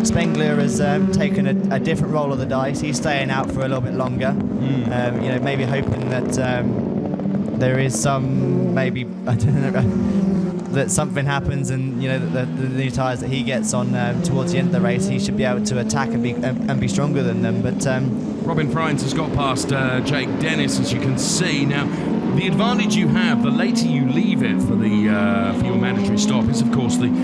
Spengler has taken a different roll of the dice. He's staying out for a little bit longer, maybe hoping that there is some, maybe, I don't know, that something happens, and the new tyres that he gets on towards the end of the race, he should be able to attack and be stronger than them. But Robin Freins has got past Jake Dennis, as you can see. Now, the advantage you have, the later you leave it for your mandatory stop, is of course the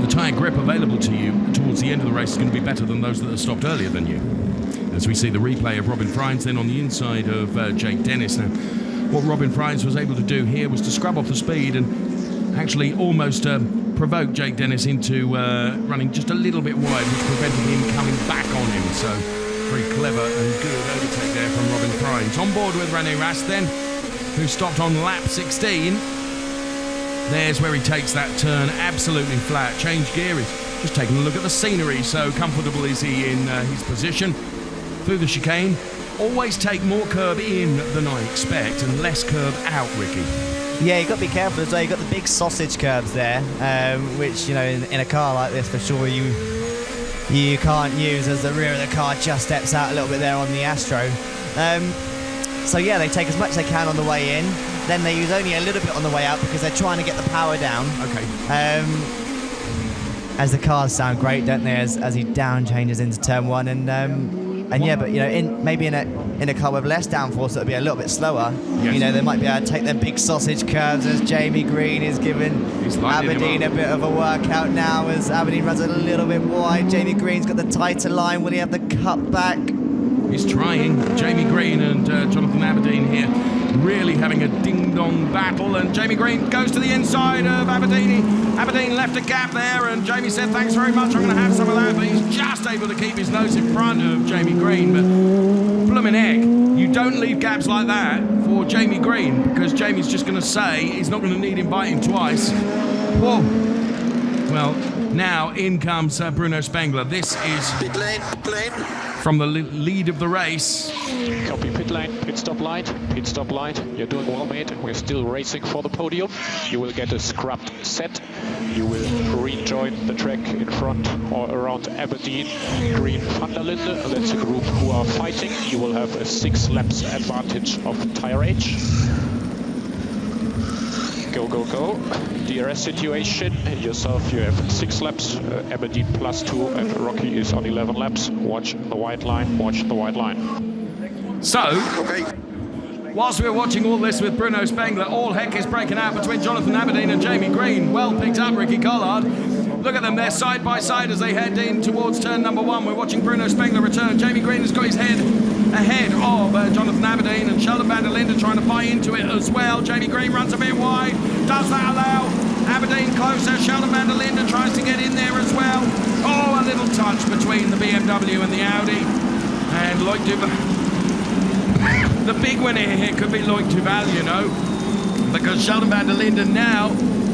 tyre grip available to you towards the end of the race is going to be better than those that have stopped earlier than you. As we see the replay of Robin Freins then on the inside of Jake Dennis. Now, what Robin Freins was able to do here was to scrub off the speed and actually almost provoke Jake Dennis into running just a little bit wide, which prevented him coming back on him. So, very clever and good overtake there from Robin Freins. On board with René Rast then, who stopped on lap 16. There's where he takes that turn absolutely flat. Change gear, is just taking a look at the scenery. So comfortable is he in his position. Through the chicane, always take more curb in than I expect and less curb out, Ricky. Yeah, you've got to be careful as well. You've got the big sausage curbs there, which, in a car like this, for sure, you can't use as the rear of the car just steps out a little bit there on the Astro. So yeah, they take as much as they can on the way in, then they use only a little bit on the way out because they're trying to get the power down. Okay. As the cars sound great, don't they, as he down changes into turn 1, and yeah, but maybe in a car with less downforce, it'll be a little bit slower. Yes. They might be able to take their big sausage curves, as Jamie Green is giving Aberdeen a bit of a workout now, as Aberdeen runs a little bit wide. Jamie Green's got the tighter line. Will he have the cut back? He's trying. Jamie Green and Jonathan Aberdeen here really having a ding-dong battle, and Jamie Green goes to the inside of Aberdeen. Aberdeen left a gap there, and Jamie said, thanks very much, I'm going to have some of that, but he's just able to keep his nose in front of Jamie Green. But bloomin' heck, you don't leave gaps like that for Jamie Green, because Jamie's just going to say he's not going to need him biting twice. Whoa. Well, now in comes Bruno Spengler. This is pit lane. From the lead of the race. Copy pit lane, pit stop light. You're doing well, mate. We're still racing for the podium. You will get a scrubbed set. You will rejoin the track in front or around Aberdeen, Green, Van der Linde. That's a group who are fighting. You will have a 6 laps advantage of tire age. Go. DRS situation. Yourself, you have 6 laps. Aberdeen +2, and Rocky is on 11 laps. Watch the white line. So, Whilst we're watching all this with Bruno Spengler, all heck is breaking out between Jonathan Aberdeen and Jamie Green. Well picked up, Ricky Collard. Look at them, they're side by side as they head in towards turn number 1. We're watching Bruno Spengler return. Jamie Green has got his head ahead of Jonathan Aberdeen, and Sheldon van der Linde trying to buy into it as well. Jamie Green runs a bit wide. Does that allow Aberdeen closer? Sheldon van der Linde tries to get in there as well. Oh, a little touch between the BMW and the Audi. And Loic Duval. The big winner here could be Loic Duval, you know, because Sheldon van der Linde now,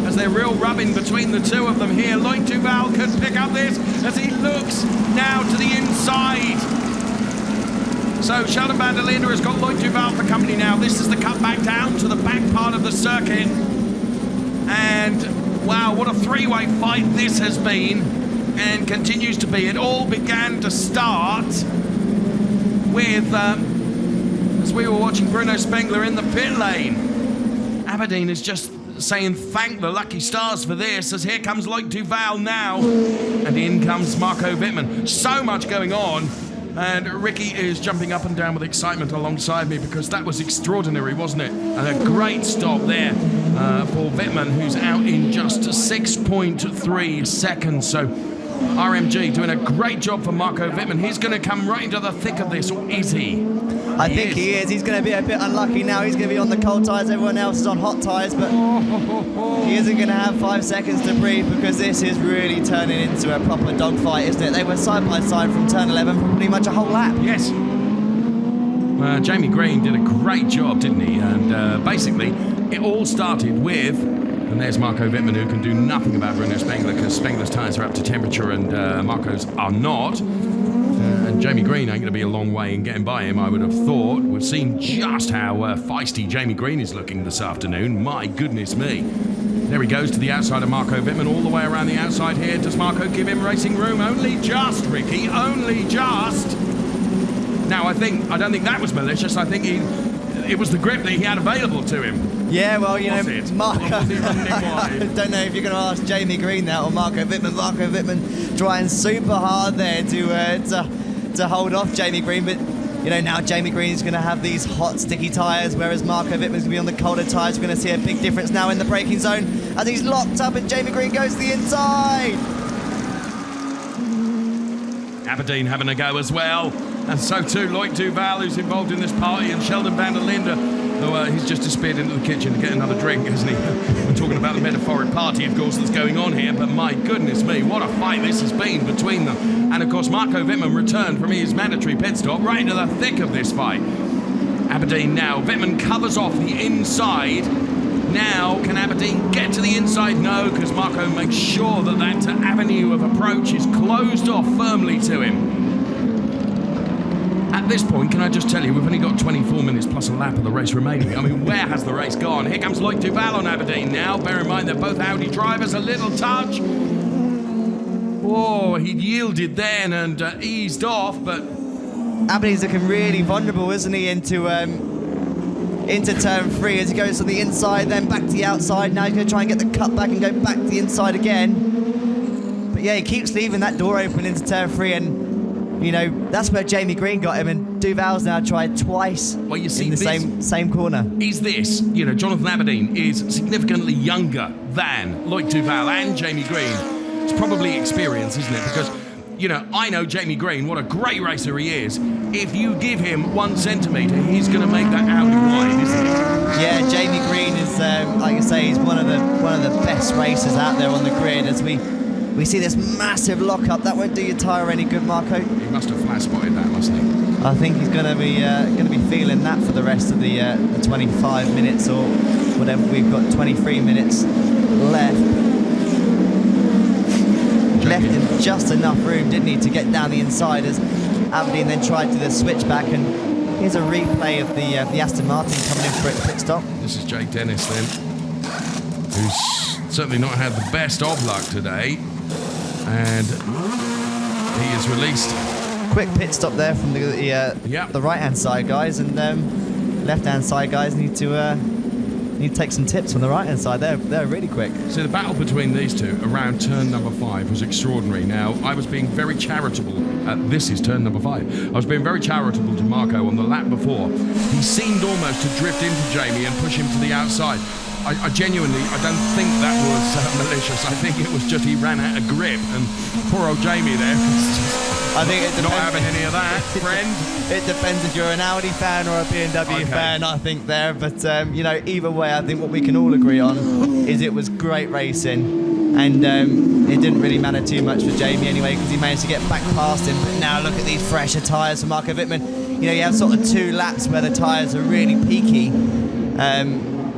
as they're real rubbing between the two of them here, Loic Duval could pick up this as he looks now to the inside. So Sheldon van der Linde has got Loic Duval for company now. This is the cut back down to the back part of the circuit. And wow, what a three-way fight this has been and continues to be. It all began to start with, as we were watching Bruno Spengler in the pit lane. Aberdeen is just saying thank the lucky stars for this, as here comes Loic Duval now, and in comes Marco Wittmann. So much going on, and Ricky is jumping up and down with excitement alongside me, because that was extraordinary, wasn't it? And a great stop there for Wittmann, who's out in just 6.3 seconds. So RMG doing a great job for Marco Wittmann. He's going to come right into the thick of this, or is he? I think he is. He's going to be a bit unlucky now. He's going to be on the cold tyres. Everyone else is on hot tyres, but he isn't going to have 5 seconds to breathe, because this is really turning into a proper dogfight, isn't it? They were side by side from turn 11 for pretty much a whole lap. Yes. Jamie Green did a great job, didn't he? And basically, it all started with, and there's Marco Wittmann, who can do nothing about Bruno Spengler, because Spengler's tyres are up to temperature and Marco's are not. And Jamie Green ain't going to be a long way in getting by him, I would have thought. We've seen just how feisty Jamie Green is looking this afternoon. My goodness me. There he goes to the outside of Marco Wittmann, all the way around the outside here. Does Marco give him racing room? Only just, Ricky, only just. Now, I don't think that was malicious. I think it was the grip that he had available to him. Yeah, well, you know, Marco, I don't know if you're going to ask Jamie Green that or Marco Wittmann. Marco Wittmann trying super hard there to hold off Jamie Green, but you know, now Jamie Green is going to have these hot, sticky tyres, whereas Marco Wittmann is going to be on the colder tyres. We're going to see a big difference now in the braking zone as he's locked up and Jamie Green goes to the inside. Aberdeen having a go as well, and so too Loic Duval, who's involved in this party, and Sheldon van der Linde. He's just disappeared into the kitchen to get another drink, hasn't he? We're talking about the metaphoric party, of course, that's going on here, but my goodness me, what a fight this has been between them. And of course, Marco Wittmann returned from his mandatory pit stop right into the thick of this fight. Aberdeen now, Wittmann covers off the inside. Now, can Aberdeen get to the inside? No, because Marco makes sure that that avenue of approach is closed off firmly to him. At this point, can I just tell you, we've only got 24 minutes plus a lap of the race remaining. I mean, where has the race gone? Here comes Loic Duval on Aberdeen now. Bear in mind, they're both Audi drivers. A little touch. Oh, he yielded then and eased off, but Aberdeen's looking really vulnerable, isn't he, into turn 3 as he goes to the inside, then back to the outside. Now he's going to try and get the cut back and go back to the inside again. But yeah, he keeps leaving that door open into turn 3, and you know, that's where Jamie Green got him, and Duval's now tried twice well, you see, in the same corner. Is this, you know, Jonathan Aberdeen is significantly younger than Loic Duval and Jamie Green. It's probably experience, isn't it? Because, you know, I know Jamie Green, what a great racer he is. If you give him 1 centimetre, he's going to make that Audi wide, isn't he? Yeah, Jamie Green is, like I say, he's one of the best racers out there on the grid. As we see this massive lockup, that won't do your tyre any good, Marco. He must have flash spotted that, mustn't he? I think he's going to be feeling that for the rest of the 25 minutes or whatever. We've got 23 minutes left. Left him just enough room, didn't he, to get down the inside as Aberdeen then tried to the switchback. And here's a replay of the Aston Martin coming in for its pit stop. This is Jake Dennis then, who's certainly not had the best of luck today. And he is released. Quick pit stop there from the right-hand side guys, and left-hand side guys need to need to take some tips from the right-hand side. They're really quick. So the battle between these two around turn number 5 was extraordinary. Now, I was being very charitable. This is turn number 5. I was being very charitable to Marco on the lap before. He seemed almost to drift into Jamie and push him to the outside. I genuinely, I don't think that was malicious. I think it was just he ran out of grip, and poor old Jamie there. I think it depends. Not having any of that, friend. It depends if you're an Audi fan or a BMW fan, I think there. But, you know, either way, I think what we can all agree on is it was great racing. And it didn't really matter too much for Jamie anyway, because he managed to get back past him. But now look at these fresher tyres for Marco Wittmann. You know, you have sort of 2 laps where the tyres are really peaky.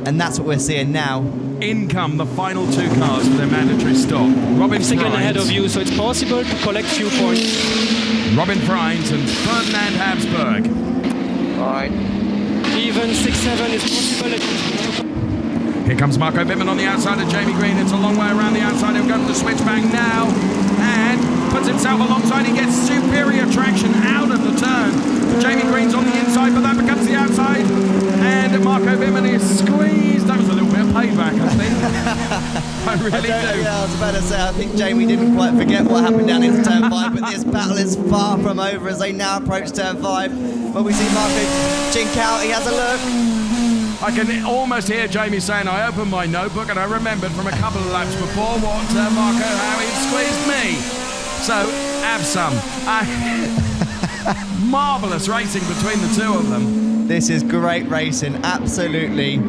And that's what we're seeing now. In come the final 2 cars for their mandatory stop. Robin Second Freins ahead of you, so it's possible to collect few points. Robin Freins and Ferdinand Habsburg. Right. Even 6-7 is possible. Here comes Marco Wittmann on the outside of Jamie Green. It's a long way around the outside. He'll go to the switchback now and puts himself alongside. He gets superior traction out of the turn. Jamie Green's on the inside, but that becomes the outside. And Marco Wittmann is squeezed. That was a little bit of payback, I think. I really do. Yeah, I was about to say, I think Jamie didn't quite forget what happened down into turn 5, but this battle is far from over as they now approach turn 5. But we see Marco jink out. He has a look. I can almost hear Jamie saying, I opened my notebook and I remembered from a couple of laps before what Marco, how he squeezed me. So, have some. Marvellous racing between the 2 of them. This is great racing, absolutely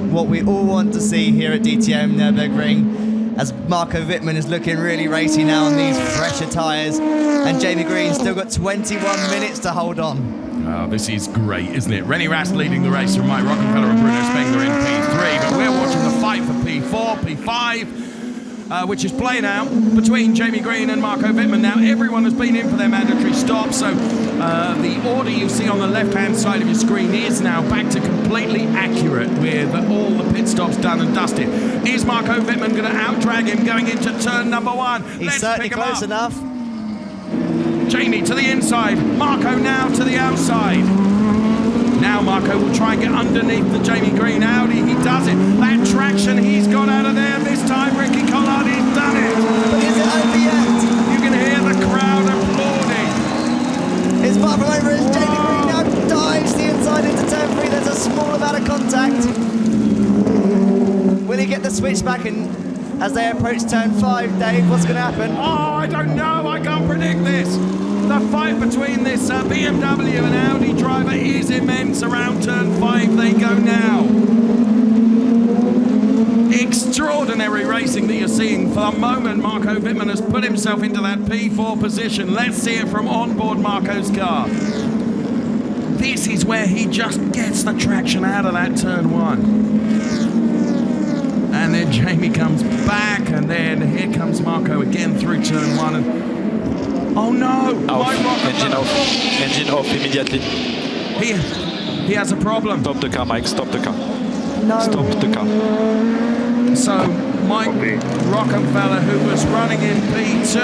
what we all want to see here at DTM Nürburgring, as Marco Wittmann is looking really racy now on these fresher tyres, and Jamie Green's still got 21 minutes to hold on. Oh, this is great, isn't it? René Rast leading the race from Mike Rockefeller and Bruno Spengler in P3, but we're watching the fight for P4, P5, which is playing out between Jamie Green and Marco Wittmann. Now, everyone has been in for their mandatory stop, so the order you see on the left-hand side of your screen is now back to completely accurate with all the pit stops done and dusted. Is Marco Wittmann going to out-drag him going into turn number 1? He's certainly close enough. Jamie to the inside, Marco now to the outside. Now Marco will try and get underneath the Jamie Green Audi. He does it. That traction he's got out of there this time. Ricky Collard, he's done it. But is it over yet? You can hear the crowd applauding. It's far from over as Jamie Green now dives the inside into turn 3. There's a small amount of contact. Will he get the switch back and as they approach turn 5, Dave, what's going to happen? Oh, I don't know. I can't predict this. The fight between this BMW and Audi driver is immense. Around turn 5 they go now. Extraordinary racing that you're seeing. For the moment, Marco Wittmann has put himself into that P4 position. Let's see it from onboard Marco's car. This is where he just gets the traction out of that turn 1. And then Jamie comes back, and then here comes Marco again through turn 1. And oh no! Engine off immediately. He has a problem. Stop the car, Mike. Stop the car. No. Stop the car. So Mike Rockefeller, who was running in P2,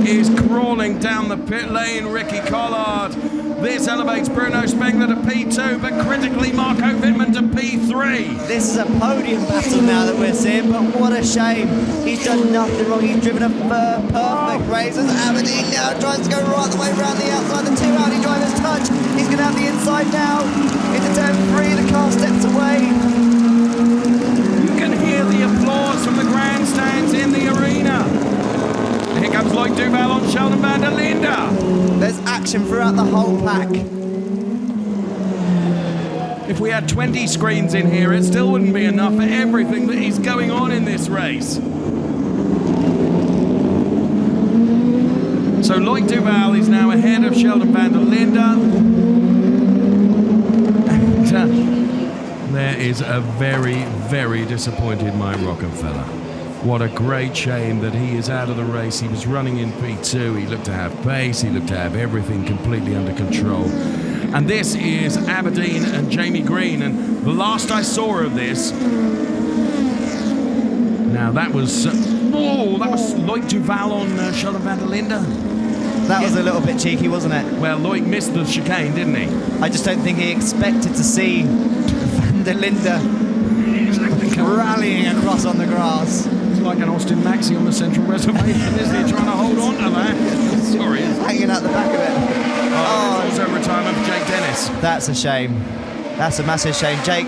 is crawling down the pit lane. Ricky Collard. This elevates Bruno Spengler to P2, but critically Marco Wittmann to P3. This is a podium battle now that we're seeing, but what a shame. He's done nothing wrong. He's driven a perfect race as Aberdeen now tries to go right the way around the outside. The 2 Audi drivers touch. He's going to have the inside now. Into turn 3, the car steps away. You can hear the applause from the grandstands in the arena. Here comes Lloyd Duval on Sheldon van der Linde. There's action throughout the whole pack. If we had 20 screens in here, it still wouldn't be enough for everything that is going on in this race. So Lloyd Duval is now ahead of Sheldon van der Linde. And there is a very, very disappointed Mike Rockefeller. What a great shame that he is out of the race. He was running in P2. He looked to have pace. He looked to have everything completely under control. And this is Aberdeen and Jamie Green. And the last I saw of this, now that was Lloyd Duval on Sheldon van der Linde. That was a little bit cheeky, wasn't it? Well, Lloyd missed the chicane, didn't he? I just don't think he expected to see Van de Linde rallying across on the grass. It's like an Austin Maxi on the Central Reservation, isn't he? Trying to hold on to that. Sorry. Hanging out the back of it. Also retirement for Jake Dennis. That's a shame. That's a massive shame. Jake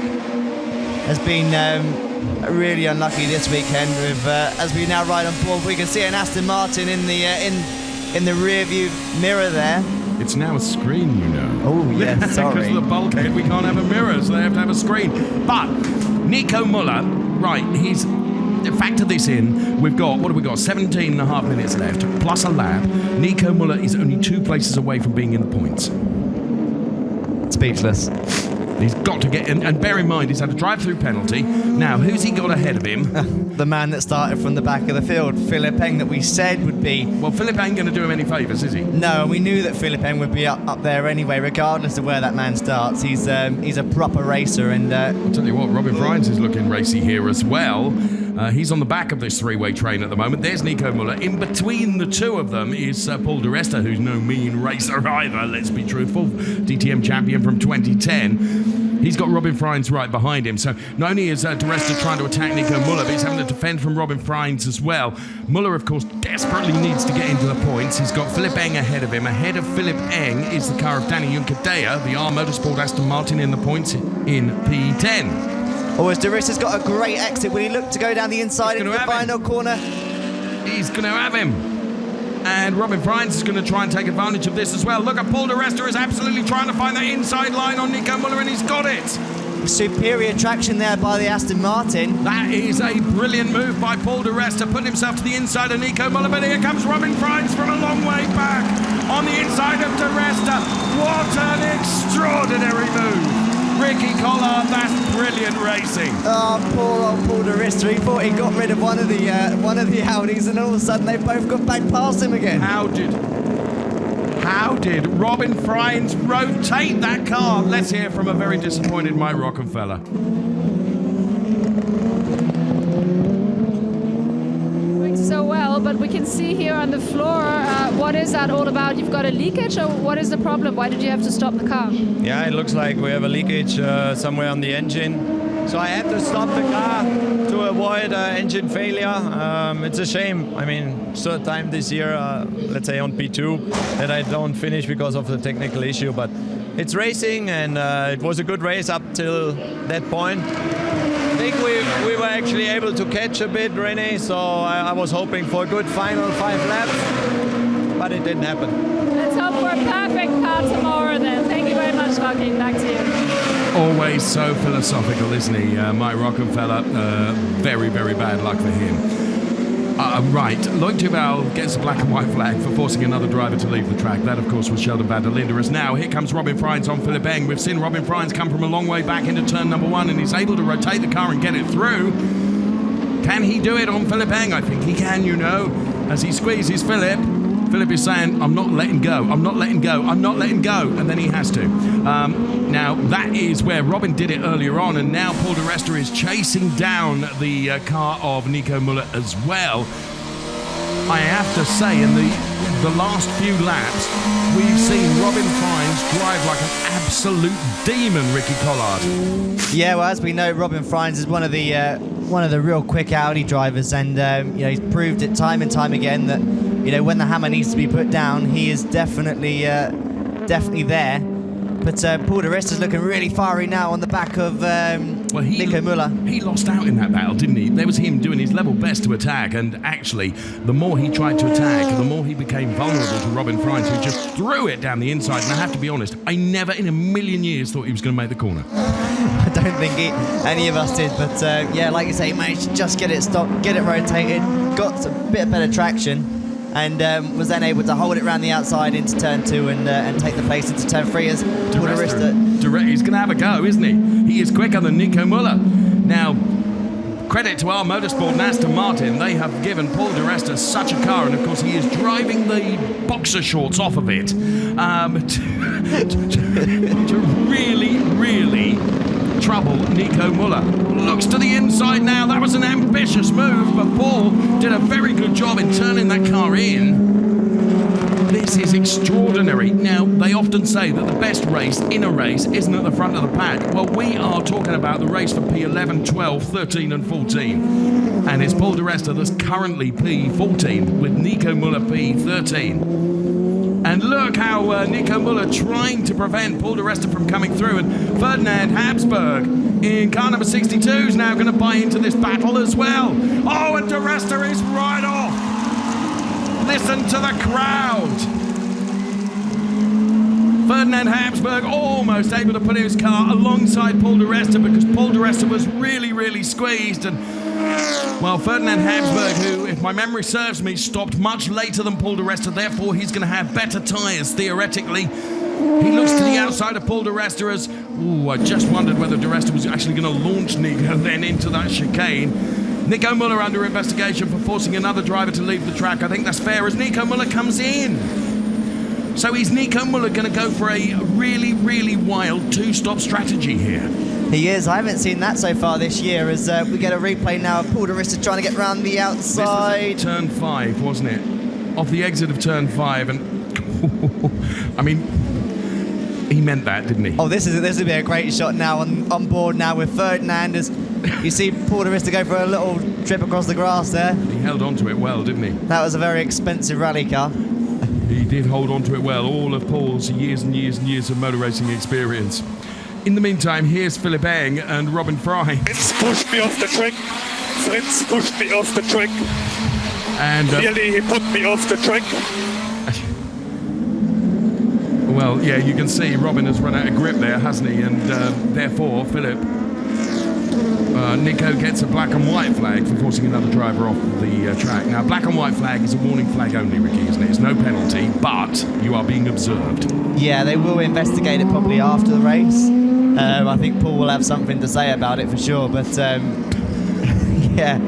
has been really unlucky this weekend. With as we now ride on board, we can see an Aston Martin in the rear view mirror there. It's now a screen, you know. Oh, yeah, sorry. Because of the bulkhead, we can't have a mirror, so they have to have a screen. But Nico Muller, right, he's... Factor this in, we've got, what have we got, 17 and a half minutes left, plus a lap. Nico Muller is only 2 places away from being in the points. Speechless. He's got to get in, and bear in mind, he's had a drive-through penalty. Now, who's he got ahead of him? The man that started from the back of the field, Philipp Eng, that we said would be... Well, Philipp ain't going to do him any favours, is he? No, we knew that Philipp Eng would be up there anyway, regardless of where that man starts. He's a proper racer, and... I'll tell you what, Robin Frijns is looking racy here as well. He's on the back of this three-way train at the moment. There's Nico Muller. In between the two of them is Paul di Resta, who's no mean racer either, let's be truthful. DTM champion from 2010. He's got Robin Frijns right behind him. So not only is di Resta trying to attack Nico Muller, but he's having to defend from Robin Frijns as well. Muller, of course, desperately needs to get into the points. He's got Philipp Eng ahead of him. Ahead of Philipp Eng is the car of Danny Juncadella, the R Motorsport Aston Martin in the points in P10. Oh, as di Resta's got a great exit. Will he look to go down the inside into the final corner? He's going to have him. And Robin Frijns is going to try and take advantage of this as well. Look at Paul di Resta is absolutely trying to find that inside line on Nico Muller, and he's got it. Superior traction there by the Aston Martin. That is a brilliant move by Paul di Resta, putting himself to the inside of Nico Muller, but here comes Robin Frijns from a long way back on the inside of di Resta. What an extraordinary move. Ricky Collard, that's brilliant racing. Oh, poor old Paul di Resta. He thought he got rid of one of the Audis, and all of a sudden they both got back past him again. How did Robin Frijns rotate that car? Let's hear from a very disappointed Mike Rockenfeller. So well, but we can see here on the floor, what is that all about? You've got a leakage, or what is the problem? Why did you have to stop the car? Yeah, it looks like we have a leakage somewhere on the engine. So I had to stop the car to avoid engine failure. It's a shame. I mean, third time this year, let's say on P2, that I don't finish because of the technical issue. But it's racing, and it was a good race up till that point. I think we were actually able to catch a bit, René, so I was hoping for a good final 5 laps, but it didn't happen. Let's hope for a perfect car tomorrow then. Thank you very much, Rocky. Back to you. Always so philosophical, isn't he? Mike Rockenfeller, very, very bad luck for him. Right, Loic Duval gets a black and white flag for forcing another driver to leave the track. That, of course, was Sheldon van der Linde. As now, here comes Robin Frijns on Philipp Eng. We've seen Robin Frijns come from a long way back into turn number 1, and he's able to rotate the car and get it through. Can he do it on Philipp Eng? I think he can, you know. As he squeezes Philipp, Philipp is saying, I'm not letting go, I'm not letting go, I'm not letting go, and then he has to. Now, that is where Robin did it earlier on, and now Paul di Resta is chasing down the car of Nico Muller as well. I have to say, in the last few laps, we've seen Robin Frijns drive like an absolute demon, Ricky Collard. Yeah, well, as we know, Robin Frijns is one of the real quick Audi drivers, and you know, he's proved it time and time again that, you know, when the hammer needs to be put down, he is definitely there. But Paul di Resta is looking really fiery now on the back of Nico Muller. He lost out in that battle, didn't he? There was him doing his level best to attack, and actually, the more he tried to attack, the more he became vulnerable to Robin Frijns, who just threw it down the inside. And I have to be honest, I never in a million years thought he was going to make the corner. I don't think any of us did, but yeah, like you say, he managed to just get it stopped, get it rotated, got a bit better traction, and was then able to hold it around the outside into turn 2 and take the place into turn 3 as Paul di Resta. He's going to have a go, isn't he? He is quicker than Nico Muller. Now, credit to our Motorsport and Aston Martin. They have given Paul di Resta such a car, and of course he is driving the boxer shorts off of it to really, really trouble Nico Muller. Looks to the inside now. That was an ambitious move, but Paul did a very good job in turning that car in. This is extraordinary. Now, they often say that the best race in a race isn't at the front of the pack. Well, we are talking about the race for P11, 12, 13 and 14. And it's Paul di Resta that's currently P14 with Nico Muller P13. And look how Nico Muller trying to prevent Paul di Resta from coming through. And Ferdinand Habsburg in car number 62 is now going to buy into this battle as well. Oh, and di Resta is right off. Listen to the crowd. Ferdinand Habsburg almost able to put his car alongside Paul di Resta because Paul di Resta was really, really squeezed. And well, Ferdinand Habsburg, who, if my memory serves me, stopped much later than Paul di Resta, therefore he's going to have better tyres, theoretically. He looks to the outside of Paul di Resta as, I just wondered whether di Resta was actually going to launch Nico then into that chicane. Nico Muller under investigation for forcing another driver to leave the track. I think that's fair as Nico Muller comes in. So is Nico Muller going to go for a really, really wild two-stop strategy here? He is. I haven't seen that so far this year as we get a replay now of Paul di Resta trying to get around the outside. This was at turn 5, wasn't it? Off the exit of turn 5, and I mean, he meant that, didn't he? Oh, this would be a great shot now on board now with Ferdinand as you see Paul di Resta go for a little trip across the grass there. He held on to it well, didn't he? That was a very expensive rally car. He did hold on to it well, all of Paul's years and years and years of motor racing experience. In the meantime, here's Philipp Eng and Robin Fry. Fritz pushed me off the track. Fritz pushed me off the track. And clearly he put me off the track. Well, yeah, you can see Robin has run out of grip there, hasn't he? And therefore, Philipp, Nico gets a black and white flag for forcing another driver off the track. Now, black and white flag is a warning flag only, Ricky, isn't it? It's no penalty, but you are being observed. Yeah, they will investigate it probably after the race. I think Paul will have something to say about it for sure, but yeah,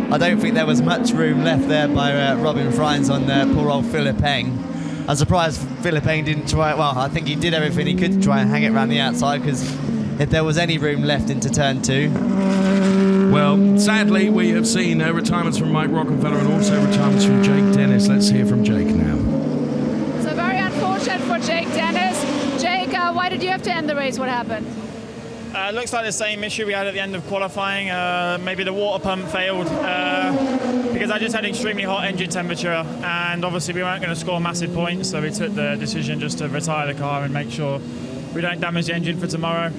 I don't think there was much room left there by Robin Fries on poor old Philipp Eng. I'm surprised Philipp Eng didn't try it. Well, I think he did everything he could to try and hang it around the outside because if there was any room left into turn 2. Well, sadly, we have seen retirements from Mike Rockefeller and also retirements from Jake Dennis. Let's hear from Jake now. So very unfortunate for Jake Dennis. Jake, why did you have to end the race? What happened? Looks like the same issue we had at the end of qualifying. Maybe the water pump failed because I just had extremely hot engine temperature, and obviously we weren't going to score massive points, so we took the decision just to retire the car and make sure we don't damage the engine for tomorrow,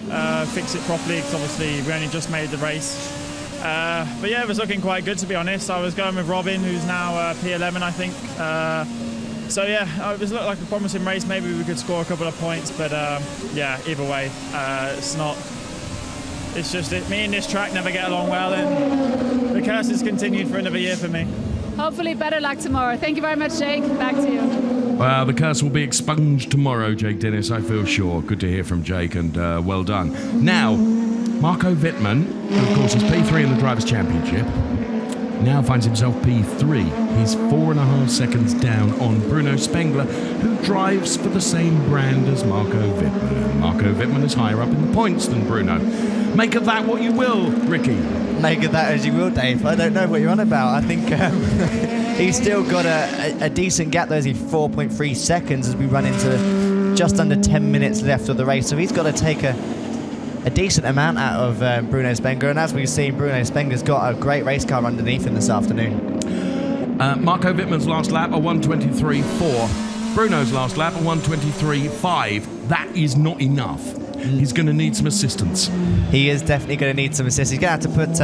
fix it properly, because obviously we only just made the race. But yeah, it was looking quite good, to be honest. I was going with Robin, who's now P11, I think. So yeah, it looked like a promising race. Maybe we could score a couple of points, but yeah, either way, it's not. It's just that me and this track never get along well, and the curse has continued for another year for me. Hopefully better luck tomorrow. Thank you very much, Jake. Back to you. Well, the curse will be expunged tomorrow, Jake Dennis, I feel sure. Good to hear from Jake, and well done. Now, Marco Wittmann, who of course is P3 in the Drivers' Championship, now finds himself P3. He's 4.5 seconds down on Bruno Spengler, who drives for the same brand as Marco Wittmann. Marco Wittmann is higher up in the points than Bruno. Make of that what you will, Ricky. Make of that as you will, Dave. I don't know what you're on about. I think he's still got a decent gap. There's 4.3 seconds as we run into just under 10 minutes left of the race. So he's got to take a decent amount out of Bruno Spengler. And as we've seen, Bruno Spengler's got a great race car underneath him this afternoon. Marco Wittmann's last lap, a 1:23.4. Bruno's last lap, a 1:23.5. That is not enough. He's going to need some assistance. He is definitely going to need some assistance. He's going to have to put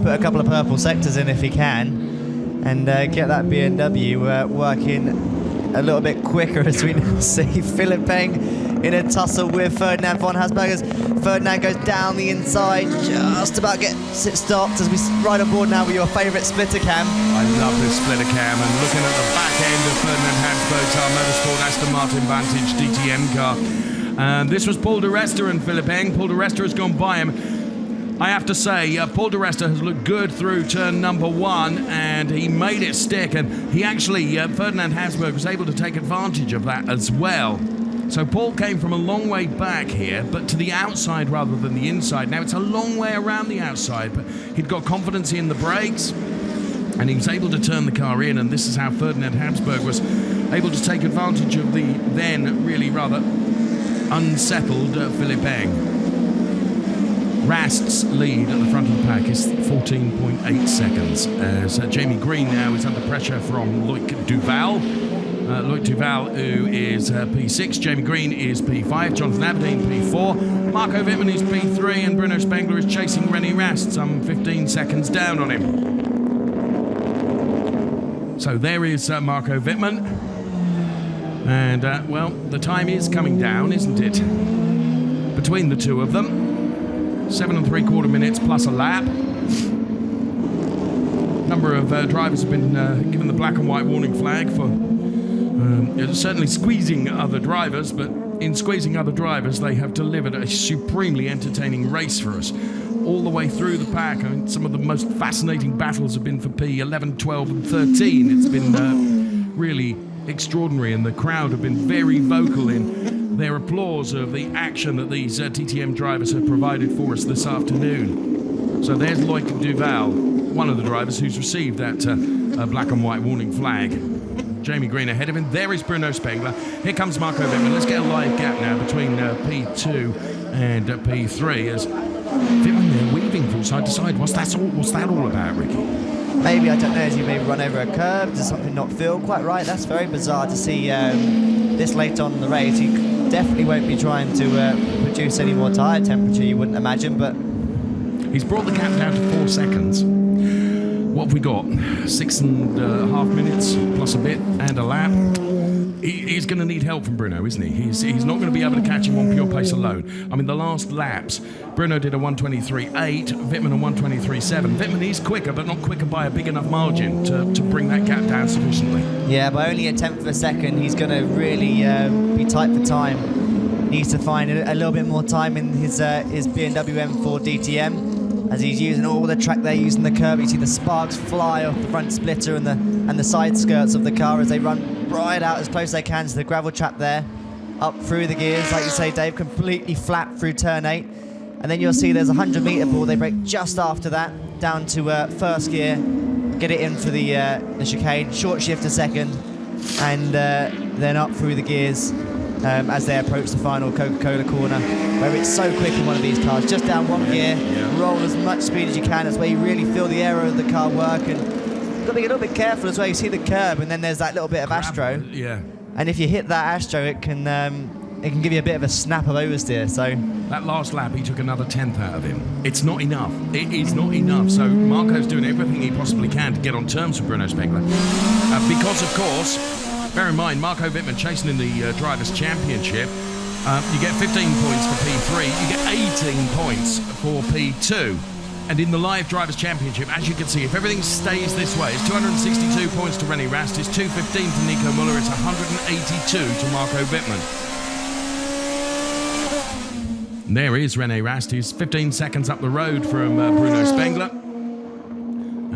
a couple of purple sectors in if he can, and get that BMW working a little bit quicker, as we now see Philipp Eng in a tussle with Ferdinand von Habsburg as Ferdinand goes down the inside, just about gets it stopped as we ride on board now with your favourite splitter cam. I love this splitter cam, and looking at the back end of Ferdinand Habsburg's Motorsport Aston Martin Vantage DTM car. And this was Paul di Resta and Philipp Eng. Paul di Resta has gone by him. I have to say, Paul di Resta has looked good through turn number 1, and he made it stick. And he actually, Ferdinand Habsburg was able to take advantage of that as well. So Paul came from a long way back here, but to the outside rather than the inside. Now it's a long way around the outside, but he'd got confidence in the brakes. And he was able to turn the car in, and this is how Ferdinand Habsburg was able to take advantage of the then really rather unsettled Philipp. Rast's lead at the front of the pack is 14.8 seconds. As Jamie Green now is under pressure from Loic Duval. Loic Duval, who is P6, Jamie Green is P5, Jonathan Aberdeen P4, Marco Wittmann is P3, and Bruno Spengler is chasing René Rast, some 15 seconds down on him. So there is Marco Wittmann. And, well, the time is coming down, isn't it? Between the two of them. 7 3/4 minutes plus a lap. Number of drivers have been given the black and white warning flag for certainly squeezing other drivers, but in squeezing other drivers, they have delivered a supremely entertaining race for us. All the way through the pack, I mean, some of the most fascinating battles have been for P11, 12 and 13. It's been really extraordinary, and the crowd have been very vocal in their applause of the action that these DTM drivers have provided for us this afternoon. So there's Loic Duval, one of the drivers who's received that black and white warning flag. Jamie Green ahead of him. There is Bruno Spengler. Here comes Marco Wittmann. Let's get a live gap now between P2 and P3 as Wittmann there weaving from side to side. What's that all about, Ricky? Maybe, I don't know, as you maybe run over a curb, does something not feel quite right? That's very bizarre to see this late on in the race. You definitely won't be trying to produce any more tyre temperature, you wouldn't imagine, but... He's brought the gap down to 4 seconds. What have we got? 6.5 minutes plus a bit and a lap. He's going to need help from Bruno, isn't he? He's not going to be able to catch him on pure pace alone. I mean, the last laps, Bruno did a 1:23.8, Wittmann a 1:23.7. Wittmann is quicker, but not quicker by a big enough margin to bring that gap down sufficiently. Yeah, by only a tenth of a second, he's going to really be tight for time. Needs to find a little bit more time in his BMW M4 DTM. As he's using all the track there, using the curb, you see the sparks fly off the front splitter and the side skirts of the car as they run right out as close as they can to the gravel trap there, up through the gears, like you say, Dave, completely flat through turn 8. And then you'll see there's a 100-metre ball. They brake just after that, down to first gear, get it in for the chicane, short shift to second, and then up through the gears as they approach the final Coca-Cola corner, where it's so quick in one of these cars. Just down one gear, roll as much speed as you can. That's where you really feel the aero of the car work, and you've got to be a little bit careful as well. You see the curb, and then there's that little bit of Astro. Yeah. And if you hit that Astro, it can give you a bit of a snap of oversteer. So that last lap, he took another 10th out of him. It's not enough. It is not enough. So Marco's doing everything he possibly can to get on terms with Bruno Spengler, because of course, bear in mind, Marco Wittmann chasing in the Drivers' Championship. You get 15 points for P3, you get 18 points for P2. And in the live Drivers' Championship, as you can see, if everything stays this way, it's 262 points to René Rast, it's 215 to Nico Muller, it's 182 to Marco Wittmann. And there is René Rast, he's 15 seconds up the road from Bruno Spengler.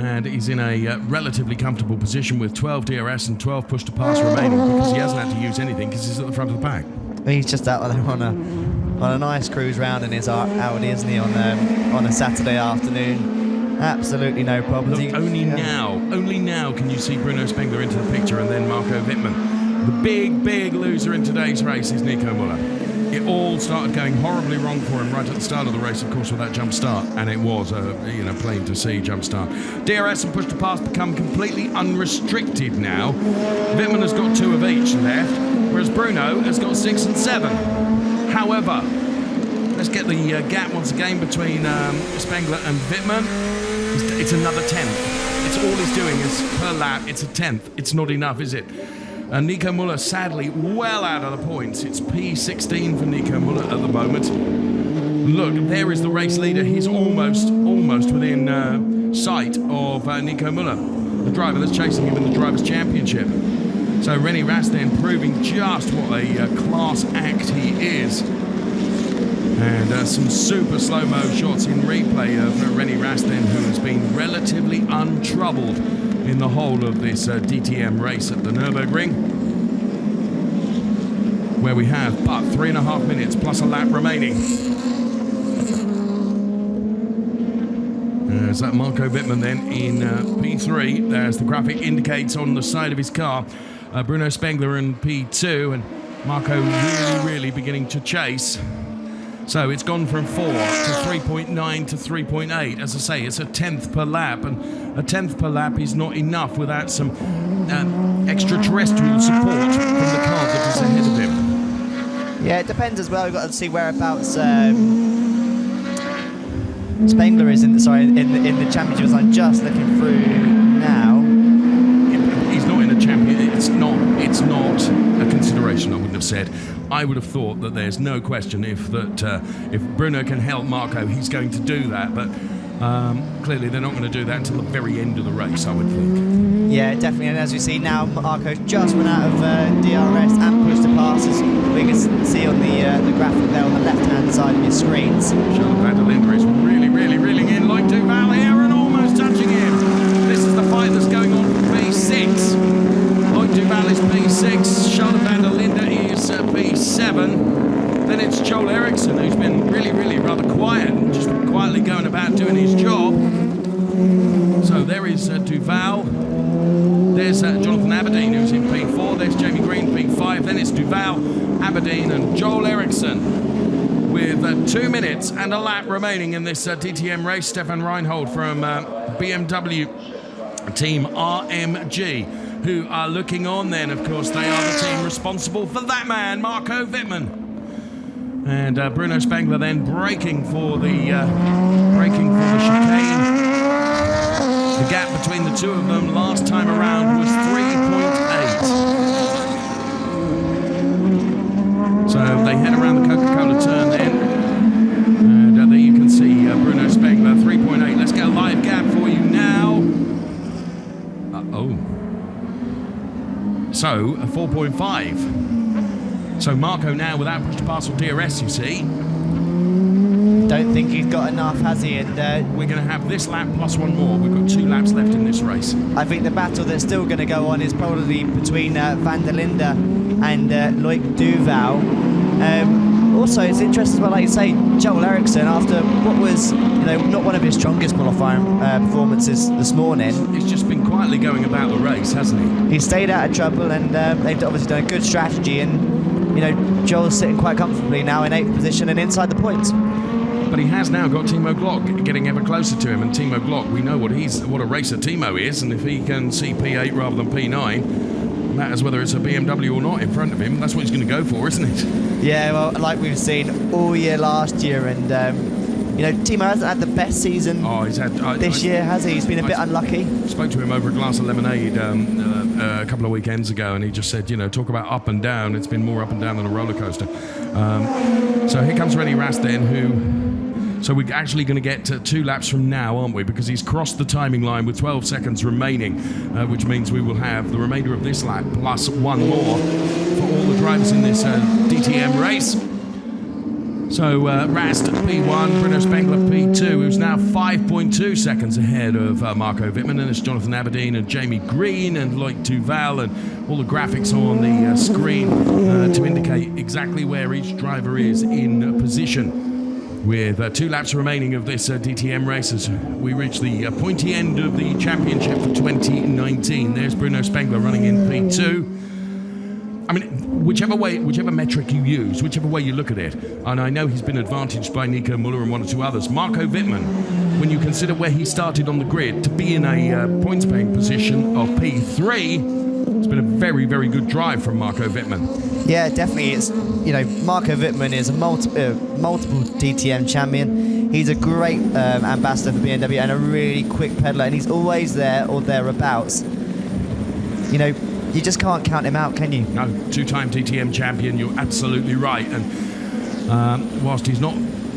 And he's in a relatively comfortable position with 12 DRS and 12 push to pass remaining, because he hasn't had to use anything because he's at the front of the pack. He's just out there on a nice cruise round in his Audi, isn't he, on a Saturday afternoon? Absolutely no problems. Look, only now can you see Bruno Spengler into the picture, and then Marco Wittmann. The big loser in today's race is Nico Muller. It all started going horribly wrong for him right at the start of the race, of course, with that jump start, and it was a plain to see jump start. DRS and push to pass become completely unrestricted now. Wittmann has got 2 of each left, whereas Bruno has got 6 and 7. However, let's get the gap once again between Spengler and Wittmann. It's another 10th. It's all he's doing is per lap. It's a 10th. It's not enough, is it? And Nico Muller, sadly, well out of the points. It's P16 for Nico Muller at the moment. Look, there is the race leader. He's almost within sight of Nico Muller, the driver that's chasing him in the Drivers' Championship. So René Rast then proving just what a class act he is. And some super slow-mo shots in replay of René Rast then, who has been relatively untroubled in the whole of this DTM race at the Nürburgring, where we have but 3.5 minutes plus a lap remaining. There's that Marco Wittmann then in P3. There's the graphic indicates on the side of his car. Bruno Spengler in P2, and Marco really beginning to chase. So it's gone from 4 to 3.9 to 3.8. As I say, it's a 10th per lap, and a 10th per lap is not enough without some extraterrestrial support from the car that is ahead of him. Yeah, it depends as well. We've got to see whereabouts Spengler is in the championship. I'm just looking through now. He's not in the champion. It's not a consideration. I wouldn't have said. I would have thought that there's no question if Bruno can help Marco, he's going to do that. But clearly they're not going to do that until the very end of the race, I would think. Yeah, definitely. And as we see now, Marco just went out of DRS and pushed the passes. We can see on the graphic there on the left-hand side of your screens. Charlotte van der Linde is really reeling in like Duval here and almost touching him. This is the fight that's going on for P6. Like Duval is P6, Charlotte van der Linde is P7. Then it's Joel Eriksson, who's been really rather quiet and just quietly going about doing his job. So there is Duval. There's Jonathan Aberdeen, who's in P4. There's Jamie Green, P5. Then it's Duval, Aberdeen and Joel Eriksson with 2 minutes and a lap remaining in this DTM race. Stefan Reinhold from BMW team RMG, who are looking on then. Of course, they are the team responsible for that man, Marco Wittmann. And Bruno Spengler then braking for the chicane. The gap between the two of them last time around was 3.8. So they head around the Coca-Cola turn then. And there you can see Bruno Spengler, 3.8. Let's get a live gap for you now. So, a 4.5. So Marco now without push to pass or DRS, you see. Don't think he's got enough, has he? And we're going to have this lap plus one more. We've got 2 laps left in this race. I think the battle that's still going to go on is probably between Van der Linde and Loic Duval. Also, it's interesting as well, like you say, Joel Eriksson, after what was, not one of his strongest qualifying performances this morning. He's just been quietly going about the race, hasn't he? He stayed out of trouble, and they've obviously done a good strategy, and Joel's sitting quite comfortably now in 8th position and inside the points. But he has now got Timo Glock getting ever closer to him, and Timo Glock, we know what a racer Timo is, and if he can see P8 rather than P9, matters whether it's a BMW or not in front of him, that's what he's going to go for, isn't it? Yeah, well, like we've seen all year last year, and Timo hasn't had the best season this year, has he? He's been a bit unlucky. Spoke to him over a glass of lemonade a couple of weekends ago, and he just said, talk about up and down, it's been more up and down than a roller coaster. So here comes René Rast then, so we're actually going to get 2 laps from now, aren't we? Because he's crossed the timing line with 12 seconds remaining, which means we will have the remainder of this lap plus one more for all the drivers in this DTM race. So Rast P1, Bruno Spengler P2, who's now 5.2 seconds ahead of Marco Wittmann, and it's Jonathan Aberdeen and Jamie Green and Loic Duval, and all the graphics on the screen to indicate exactly where each driver is in position. With 2 laps remaining of this DTM race as we reach the pointy end of the championship for 2019. There's Bruno Spengler running in P2. I mean, whichever metric you use, whichever way you look at it, and I know he's been advantaged by Nico, Muller and 1 or 2 others, Marco Wittmann, when you consider where he started on the grid, to be in a points-paying position of P3, it's been a very good drive from Marco Wittmann. Yeah, definitely. It's Marco Wittmann is a multiple DTM champion. He's a great ambassador for BMW and a really quick pedaler, and he's always there or thereabouts. You just can't count him out, can you? No, 2-time DTM champion, you're absolutely right. And whilst he's not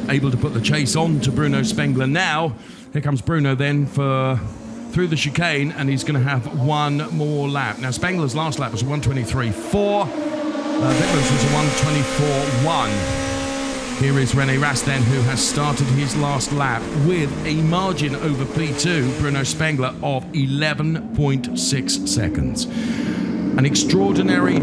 able to put the chase on to Bruno Spengler now, here comes Bruno then through the chicane, and he's going to have 1 more lap. Now, Spengler's last lap was a 1:23.4. Wittmann's was a 1:24.1. Here is René Rast then, who has started his last lap with a margin over P2, Bruno Spengler, of 11.6 seconds. An extraordinary,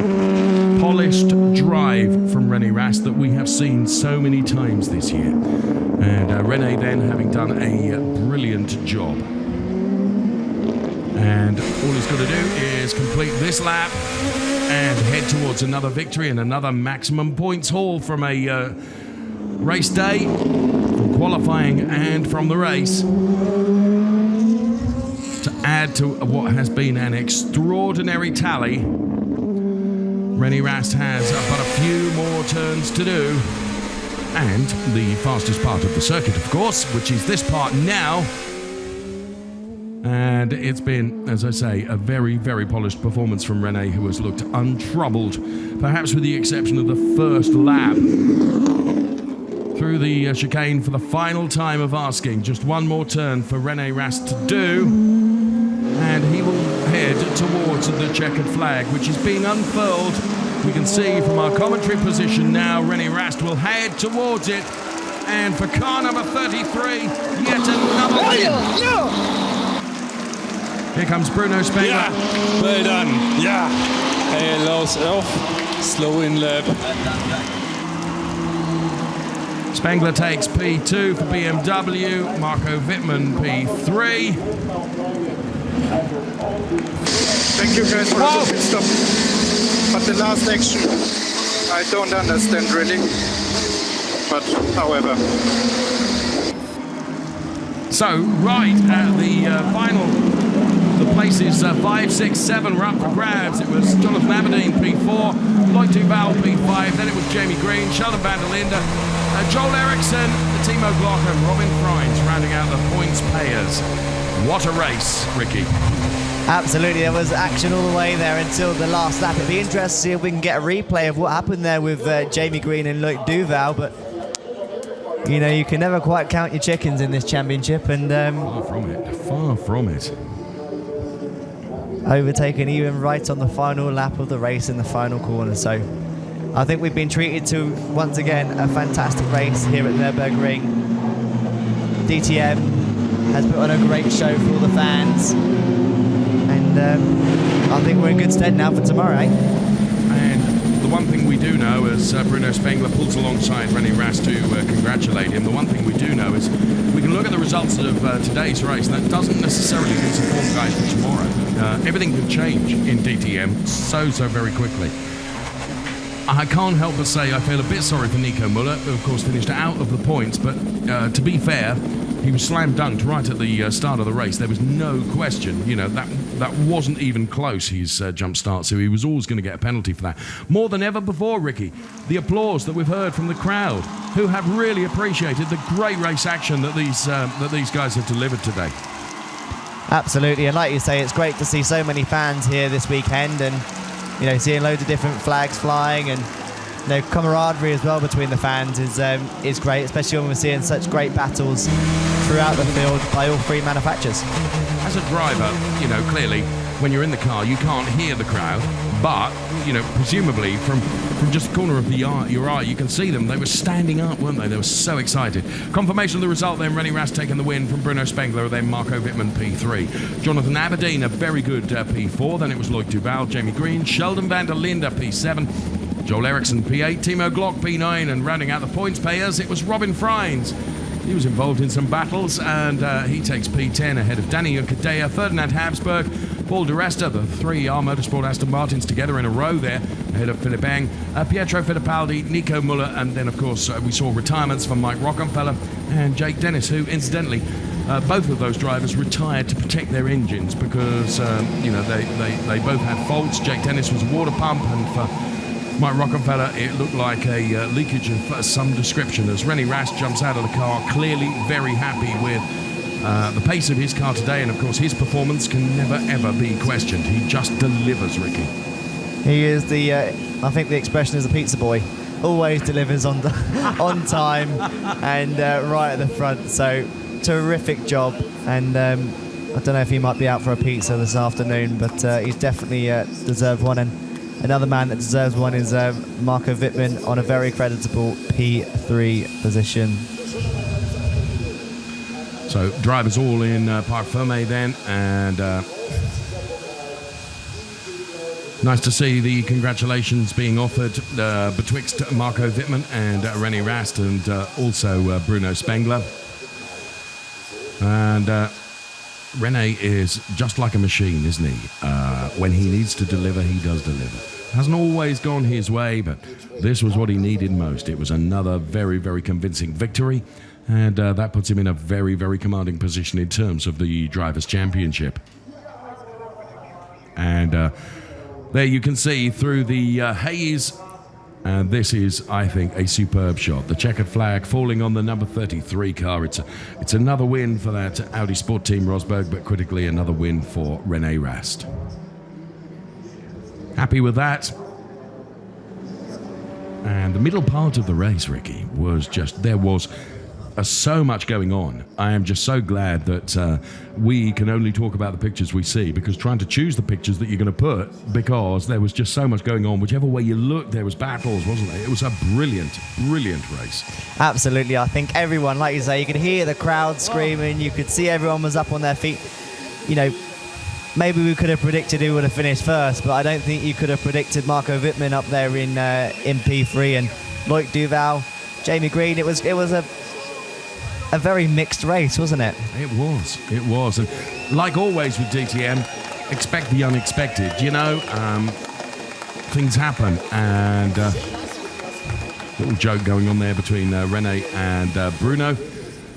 polished drive from René Rast that we have seen so many times this year. And René then having done a brilliant job. And all he's got to do is complete this lap and head towards another victory and another maximum points haul from a race day, from qualifying and from the race, to add to what has been an extraordinary tally. René Rast has but a few more turns to do, and the fastest part of the circuit, of course, which is this part now. And it's been, as I say, a very, very polished performance from René, who has looked untroubled, perhaps with the exception of the first lap. Through the chicane for the final time of asking. Just one more turn for René Rast to do, and he will head towards the checkered flag, which is being unfurled. We can see from our commentary position now, René Rast will head towards it, and for car number 33, yet another win. Here comes Bruno Spengler. Yeah, well done. Yeah, hij lost off. Slow in lap. Spengler takes P2 for BMW. Marco Wittmann P3. Thank you guys for the pit stop. But the last action, I don't understand really. But however. So, right at the final, the places 5, 6, 7 were up for grabs. It was Jonathan Aberdeen P4, Lloyd Duval P5, then it was Jamie Green, Sheldon van der Linde, Joel Eriksson, Timo Glock and Robin Freins rounding out the points payers. What a race, Ricky. Absolutely, there was action all the way there until the last lap. It'd be interesting to see if we can get a replay of what happened there with Jamie Green and Lloyd Duval, but you know, you can never quite count your chickens in this championship, and far from it. Overtaken even right on the final lap of the race in the final corner. So I think we've been treated to, once again, a fantastic race here at Nürburgring. DTM has put on a great show for all the fans, and I think we're in good stead now for tomorrow, eh? And the one thing we do know, as Bruno Spengler pulls alongside René Rast to congratulate him, the one thing we do know is we can look at the results of today's race, and that doesn't necessarily inform guys for tomorrow. Everything can change in DTM so very quickly. I can't help but say I feel a bit sorry for Nico Muller, who of course finished out of the points, but to be fair, he was slam dunked right at the start of the race. There was no question, you know, that wasn't even close, his jump start, so he was always going to get a penalty for that. More than ever before, Ricky, the applause that we've heard from the crowd, who have really appreciated the great race action that these guys have delivered today. Absolutely, and like you say, it's great to see so many fans here this weekend, and you know, seeing loads of different flags flying, and you know, camaraderie as well between the fans is great, especially when we're seeing such great battles throughout the field by all three manufacturers. As a driver, you know, clearly when you're in the car you can't hear the crowd, but you know, presumably from just the corner of your eye you can see them. They were standing up, weren't they? They were so excited. Confirmation of the result then, René Rast taking the win from Bruno Spengler, then Marco Wittmann P3. Jonathan Aberdeen a very good P4, then it was Lloyd Duval, Jamie Green, Sheldon van der Linde P7, Joel Eriksson P8, Timo Glock P9, and rounding out the points payers it was Robin Freins. He was involved in some battles, and he takes P10 ahead of Danny Cadea, Ferdinand Habsburg, Paul de Resta, the 3R Motorsport Aston Martins together in a row there, ahead of Philipp, Pietro Fittipaldi, Nico Muller, and then of course we saw retirements from Mike Rockenfeller and Jake Dennis, who incidentally, both of those drivers retired to protect their engines because you know, they both had faults. Jake Dennis was a water pump, and for Mike Rockenfeller, it looked like a leakage of some description as René Rast jumps out of the car, clearly very happy with the pace of his car today, and of course his performance can never ever be questioned. He just delivers, Ricky. He is the, I think the expression is a pizza boy. Always delivers on on time and right at the front. So terrific job, and I don't know if he might be out for a pizza this afternoon, but he's definitely deserved one. And another man that deserves one is Marco Wittmann on a very creditable P3 position. So drivers all in Parc Fermé then, and Nice to see the congratulations being offered betwixt Marco Wittmann and René Rast, and also Bruno Spengler. And René is just like a machine, isn't he? When he needs to deliver, he does deliver. Hasn't always gone his way, but this was what he needed most. It was another very, very convincing victory, and that puts him in a very, very commanding position in terms of the Drivers' Championship. And there you can see through the haze, and this is, I think, a superb shot. The checkered flag falling on the number 33 car. It's another win for that Audi Sport Team Rosberg, but critically another win for René Rast. Happy with that. And the middle part of the race, Ricky, was just, there was so much going on. I am just so glad that we can only talk about the pictures we see, because trying to choose the pictures that you're going to put, because there was just so much going on. Whichever way you looked, there was battles, wasn't there? It was a brilliant, brilliant race. Absolutely. I think everyone, like you say, you could hear the crowd screaming, you could see everyone was up on their feet. You know, maybe we could have predicted who would have finished first, but I don't think you could have predicted Marco Wittmann up there in P3 and Loic Duval, Jamie Green. It was a very mixed race, wasn't it? It was. And like always with DTM, expect the unexpected. You know, things happen. And little joke going on there between René and Bruno.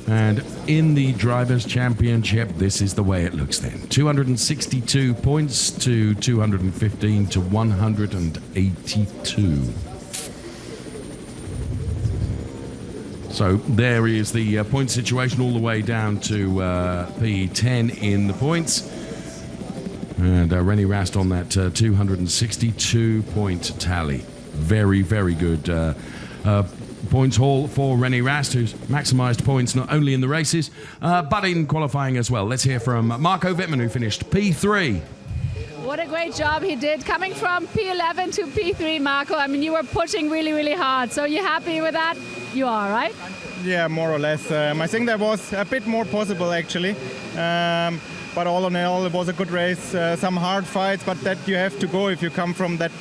And in the Drivers' Championship, this is the way it looks then. 262 points to 215 to 182. So there is the point situation all the way down to P10 in the points. And René Rast on that 262-point tally. Very, very good points haul for René Rast, who's maximised points not only in the races, but in qualifying as well. Let's hear from Marco Wittmann, who finished P3. What a great job he did, coming from P11 to P3, Marco. I mean, you were pushing really, really hard. So you happy with that? You are, right? Yeah, more or less. I think there was a bit more possible, actually. But all in all, it was a good race. Some hard fights, but that you have to go if you come from that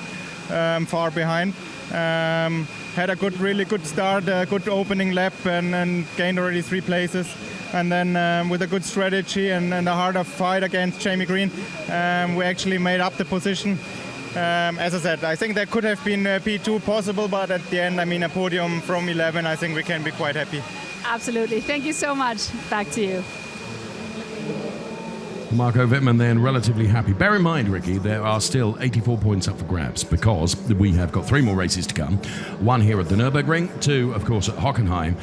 far behind. Had a really good start, a good opening lap, and gained already 3 places. And then with a good strategy and a harder fight against Jamie Green, we actually made up the position. As I said, I think there could have been P2 possible, but at the end, I mean, a podium from 11, I think we can be quite happy. Absolutely. Thank you so much. Back to you. Marco Wittmann then relatively happy. Bear in mind, Ricky, there are still 84 points up for grabs, because we have got 3 more races to come. 1 here at the Nürburgring, 2, of course, at Hockenheim,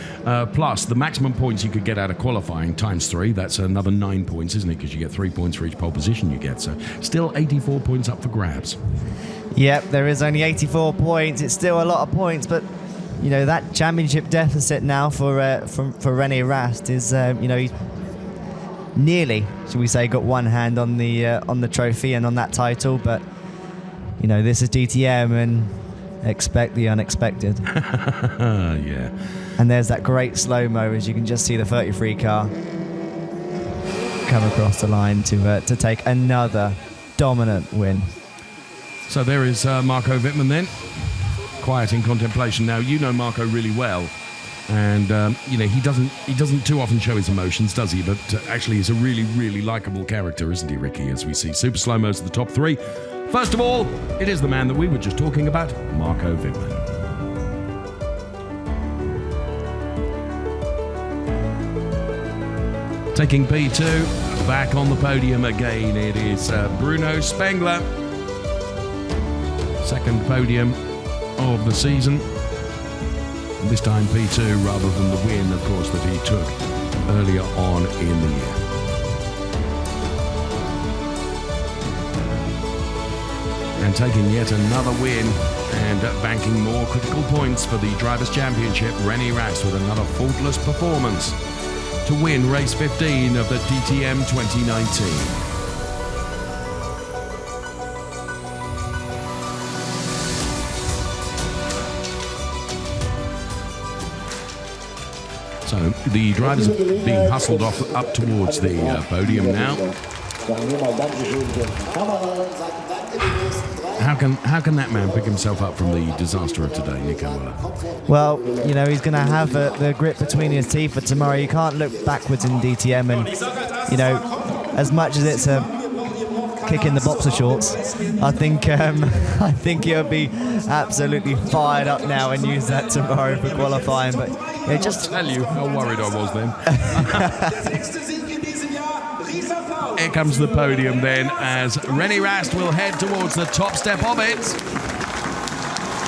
plus the maximum points you could get out of qualifying times 3. That's another 9 points, isn't it? Because you get 3 points for each pole position you get. So still 84 points up for grabs. Yep, there is only 84 points. It's still a lot of points, but you know that championship deficit now for René Rast is he's nearly, should we say, got one hand on the trophy and on that title, but you know, this is DTM and expect the unexpected. Yeah. And there's that great slow-mo as you can just see the 33 car come across the line to take another dominant win. So there is Marco Wittmann then, quiet in contemplation. Now, you know Marco really well. And he doesn't too often show his emotions, does he? But actually, he's a really, really likable character, isn't he, Ricky? As we see super slow-mos of the top 3. First of all, it is the man that we were just talking about, Marco Wittmann. Taking P2, back on the podium again. It is Bruno Spengler, second podium of the season. This time P2 rather than the win, of course, that he took earlier on in the year. And taking yet another win and banking more critical points for the Drivers' Championship, René Rast with another faultless performance to win race 15 of the DTM 2019. So the drivers are being hustled off up towards the podium now. How can that man pick himself up from the disaster of today, Nico Muller? Well, you know, he's going to have the grip between his teeth for tomorrow. You can't look backwards in DTM, and you know, as much as it's a kick in the boxer shorts, I think he'll be absolutely fired up now and use that tomorrow for qualifying. But yeah, just tell you how worried I was then. Here comes the podium then, as René Rast will head towards the top step of it.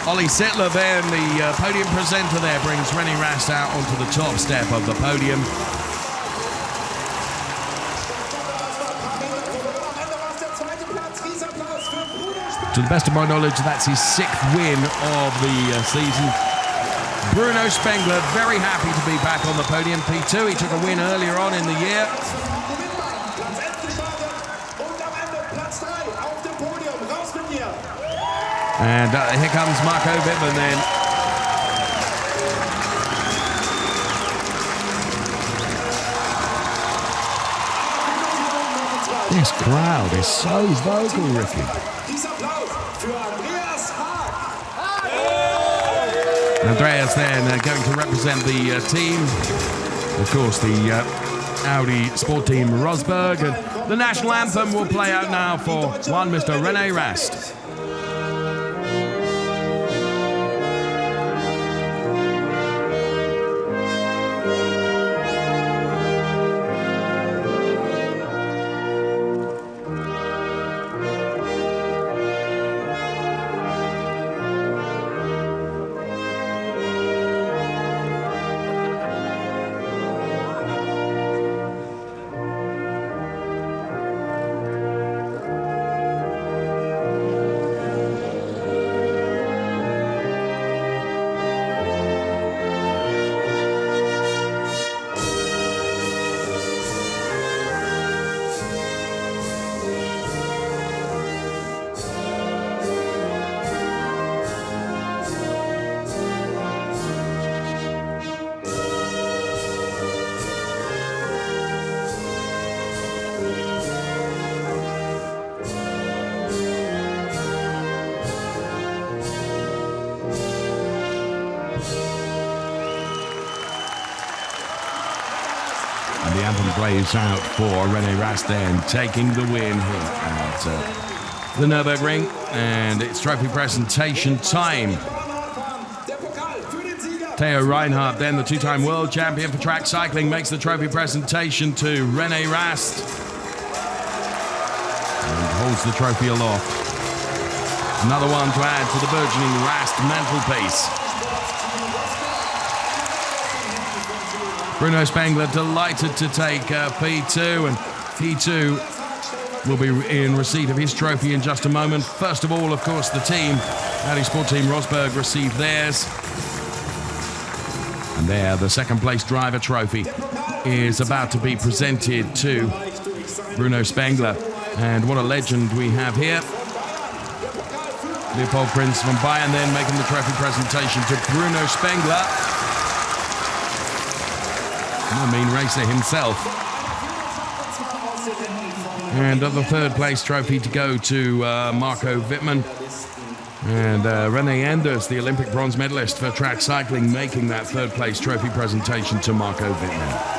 Ollie Sittler then, the podium presenter there, brings René Rast out onto the top step of the podium. To the best of my knowledge, that's his 6th win of the season. Bruno Spengler, very happy to be back on the podium. P2, he took a win earlier on in the year. And here comes Marco Wittmann then. This crowd is so vocal, Ricky. Andreas then going to represent the team. Of course, the Audi Sport Team Rosberg. And the national anthem will play out now for one Mr. René Rast. The anthem plays out for René Rast then, taking the win here at the Nürburgring, and it's trophy presentation time. Theo Reinhardt, then the two-time world champion for track cycling, makes the trophy presentation to René Rast and holds the trophy aloft. Another one to add to the burgeoning Rast mantelpiece. Bruno Spengler delighted to take P2, and he too will be in receipt of his trophy in just a moment. First of all, of course, the team, Audi Sport Team Rosberg, received theirs. And there, the second place driver trophy is about to be presented to Bruno Spengler. And what a legend we have here. Leopold Prinz von Bayern then making the trophy presentation to Bruno Spengler. I mean, racer himself. And the third place trophy to go to Marco Wittmann. And René Enders, the Olympic bronze medalist for track cycling, making that third place trophy presentation to Marco Wittmann.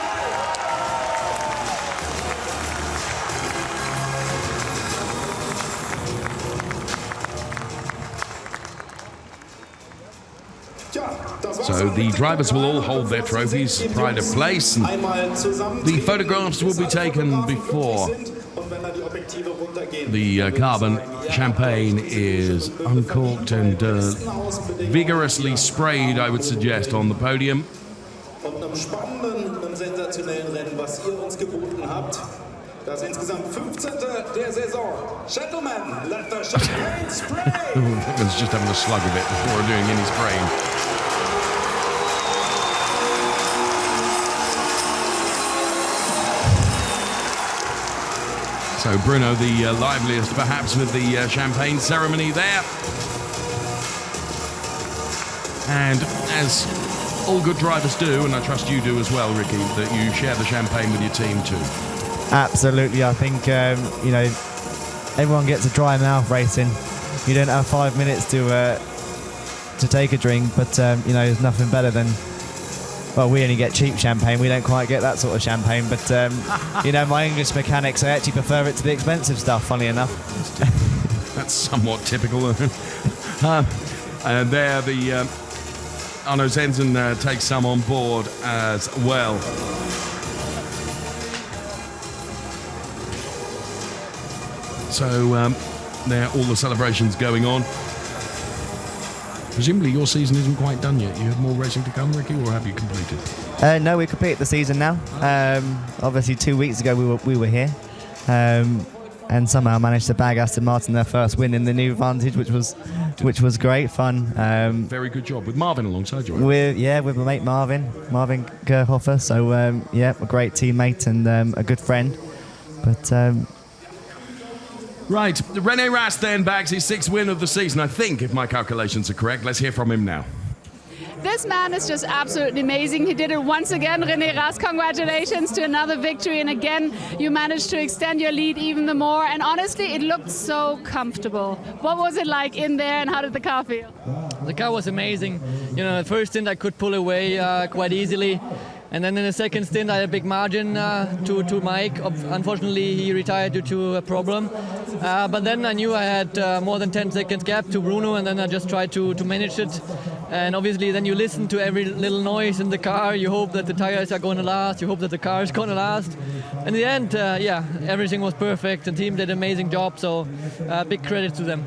So the drivers will all hold their trophies, pride of place, and the photographs will be taken before the carbon champagne is uncorked and vigorously sprayed, I would suggest, on the podium. Das insgesamt 15. der Saison. Gentlemen, let the champagne spray! Wittmann's just having a slug of it before doing any spraying. So Bruno, the liveliest perhaps with the champagne ceremony there. And as all good drivers do, and I trust you do as well, Ricky, that you share the champagne with your team too. Absolutely. I think, you know, everyone gets a dry mouth racing. you don't have 5 minutes to take a drink, but you know, there's nothing better than, well, we only get cheap champagne. We don't quite get that sort of champagne, but you know, my English mechanics, I actually prefer it to the expensive stuff, funny enough. That's somewhat typical. And there, the Arno Zenzen takes some on board as well. So there, all the celebrations going on. Presumably your season isn't quite done yet. You have more racing to come, Ricky, or have you completed? No, we completed the season now. Obviously 2 weeks ago we were here, and somehow managed to bag Aston Martin their first win in the new Vantage, which was great fun. Very good job with Marvin alongside you. Right? With my mate Marvin Gerhofer. So yeah, a great teammate and a good friend. But right, René Rast then bags his 6th win of the season, I think, if my calculations are correct. Let's hear from him now. This man is just absolutely amazing. He did it once again. René Rast, congratulations to another victory. And again, you managed to extend your lead even the more. And honestly, it looked so comfortable. What was it like in there, and how did the car feel? The car was amazing. You know, the first stint I could pull away quite easily. And then in the second stint, I had a big margin to Mike. Unfortunately, he retired due to a problem. But then I knew I had more than 10 seconds gap to Bruno, and then I just tried to manage it. And obviously, then you listen to every little noise in the car. You hope that the tires are going to last. You hope that the car is going to last. In the end, yeah, everything was perfect. The team did an amazing job, so big credit to them.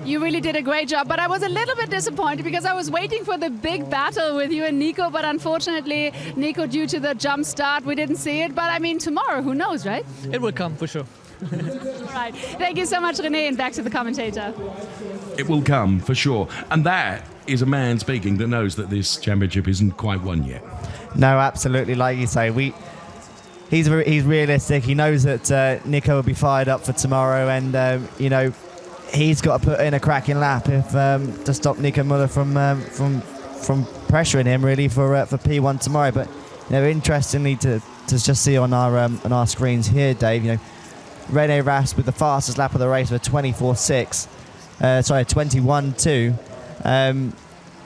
You really did a great job, but I was a little bit disappointed because I was waiting for the big battle with you and Nico, but unfortunately, Nico, due to the jump start, we didn't see it. But I mean, tomorrow, who knows, right? It will come for sure. All right. Thank you so much, René, and back to the commentator. It will come for sure. And that is a man speaking that knows that this championship isn't quite won yet. No, absolutely. Like you say, he's realistic. He knows that Nico will be fired up for tomorrow, and you know, he's got to put in a cracking lap if to stop Nico Muller from pressuring him really for P1 tomorrow. But you know, interestingly to just see on our screens here, Dave, you know, René Rast with the fastest lap of the race for 21.2.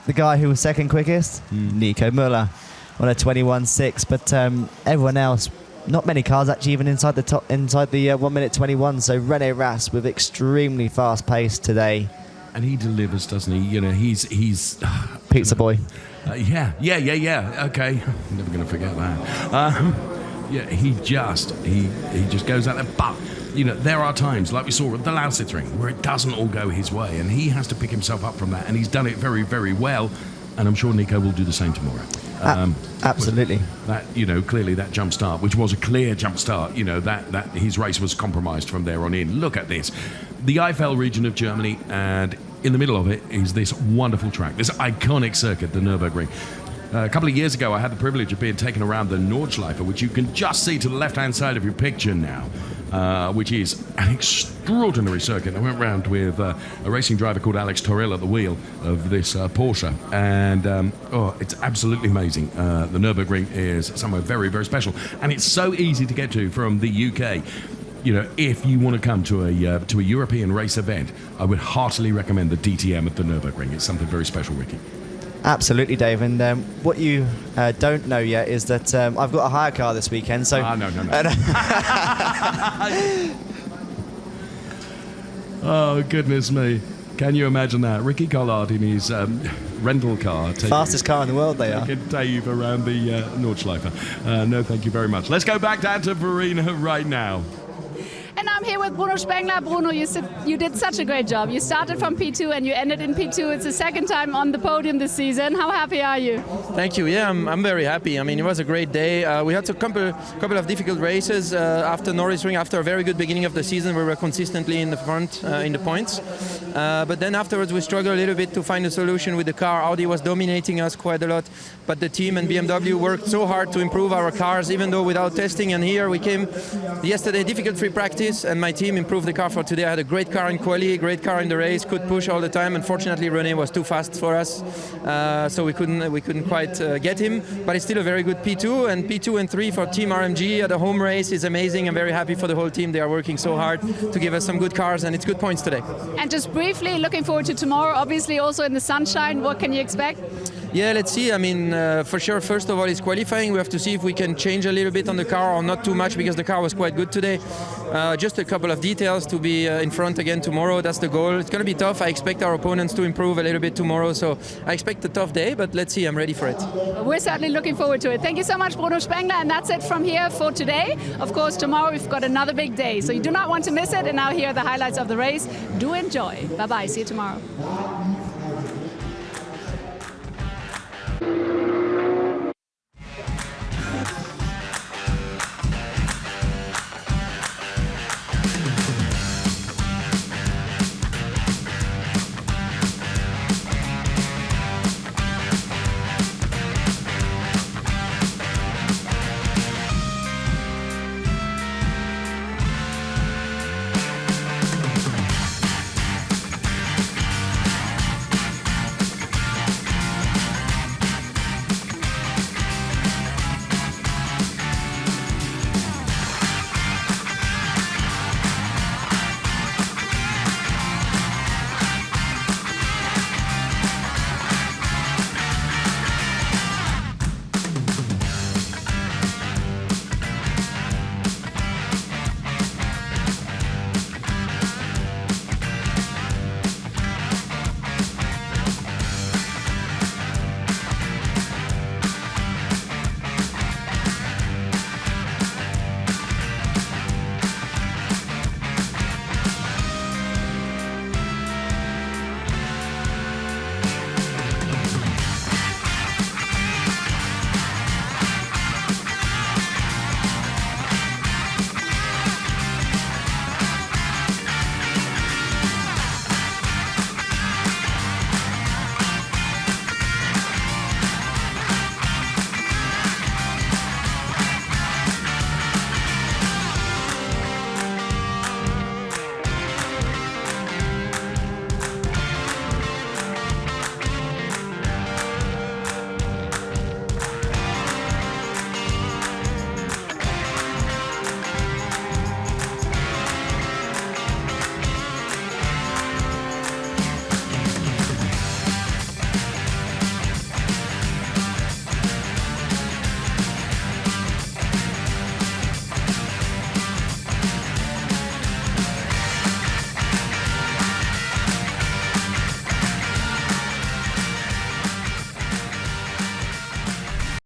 The guy who was second quickest, Nico Muller, on a 21.6. But everyone else, not many cars actually even inside the 1 minute 21. So René Rast with extremely fast pace today. And he delivers, doesn't he? You know, he's pizza boy. Yeah. Okay, I'm never going to forget that. Yeah, he just goes out there. But you know, there are times, like we saw at the Lausitzring, where it doesn't all go his way, and he has to pick himself up from that, and he's done it very, very well. And I'm sure Nico will do the same tomorrow. Absolutely. That, you know, clearly that jump start, which was a clear jump start, you know, that his race was compromised from there on in. Look at this. The Eifel region of Germany, and in the middle of it is this wonderful track, this iconic circuit, the Nurburgring. A couple of years ago, I had the privilege of being taken around the Nordschleife, which you can just see to the left-hand side of your picture now, which is an extraordinary circuit. I went round with a racing driver called Alex Torell at the wheel of this Porsche, and it's absolutely amazing. The Nürburgring is somewhere very, very special, and it's so easy to get to from the UK. You know, if you want to come to a European race event, I would heartily recommend the DTM at the Nürburgring. It's something very special, Ricky. Absolutely, Dave. And what you don't know yet is that I've got a hire car this weekend. So no. Oh, goodness me. Can you imagine that? Ricky Collard in his rental car. Fastest car in the world, they are. Taking Dave around the Nordschleife. No, thank you very much. Let's go back down to Verena right now. And I'm here with Bruno Spengler. Bruno, you did such a great job. You started from P2 and you ended in P2. It's the second time on the podium this season. How happy are you? Thank you. Yeah, I'm very happy. I mean, it was a great day. We had a couple of difficult races after Nürburgring. After a very good beginning of the season, we were consistently in the front in the points. But then afterwards, we struggled a little bit to find a solution with the car. Audi was dominating us quite a lot. But the team and BMW worked so hard to improve our cars, even though without testing. And here we came yesterday, difficult free practice. And my team improved the car for today. I had a great car in quali, a great car in the race, could push all the time. Unfortunately, René was too fast for us, so we couldn't quite get him. But it's still a very good P2, and P2 and 3 for Team RMG at a home race is amazing. I'm very happy for the whole team. They are working so hard to give us some good cars, and it's good points today. And just briefly, looking forward to tomorrow, obviously also in the sunshine. What can you expect? Yeah, let's see. I mean, for sure, first of all, it's qualifying. We have to see if we can change a little bit on the car or not too much, because the car was quite good today. Just a couple of details to be in front again tomorrow. That's the goal. It's going to be tough. I expect our opponents to improve a little bit tomorrow. So I expect a tough day, but let's see. I'm ready for it. We're certainly looking forward to it. Thank you so much, Bruno Spengler. And that's it from here for today. Of course, tomorrow we've got another big day. So you do not want to miss it. And now here are the highlights of the race. Do enjoy. Bye-bye. See you tomorrow.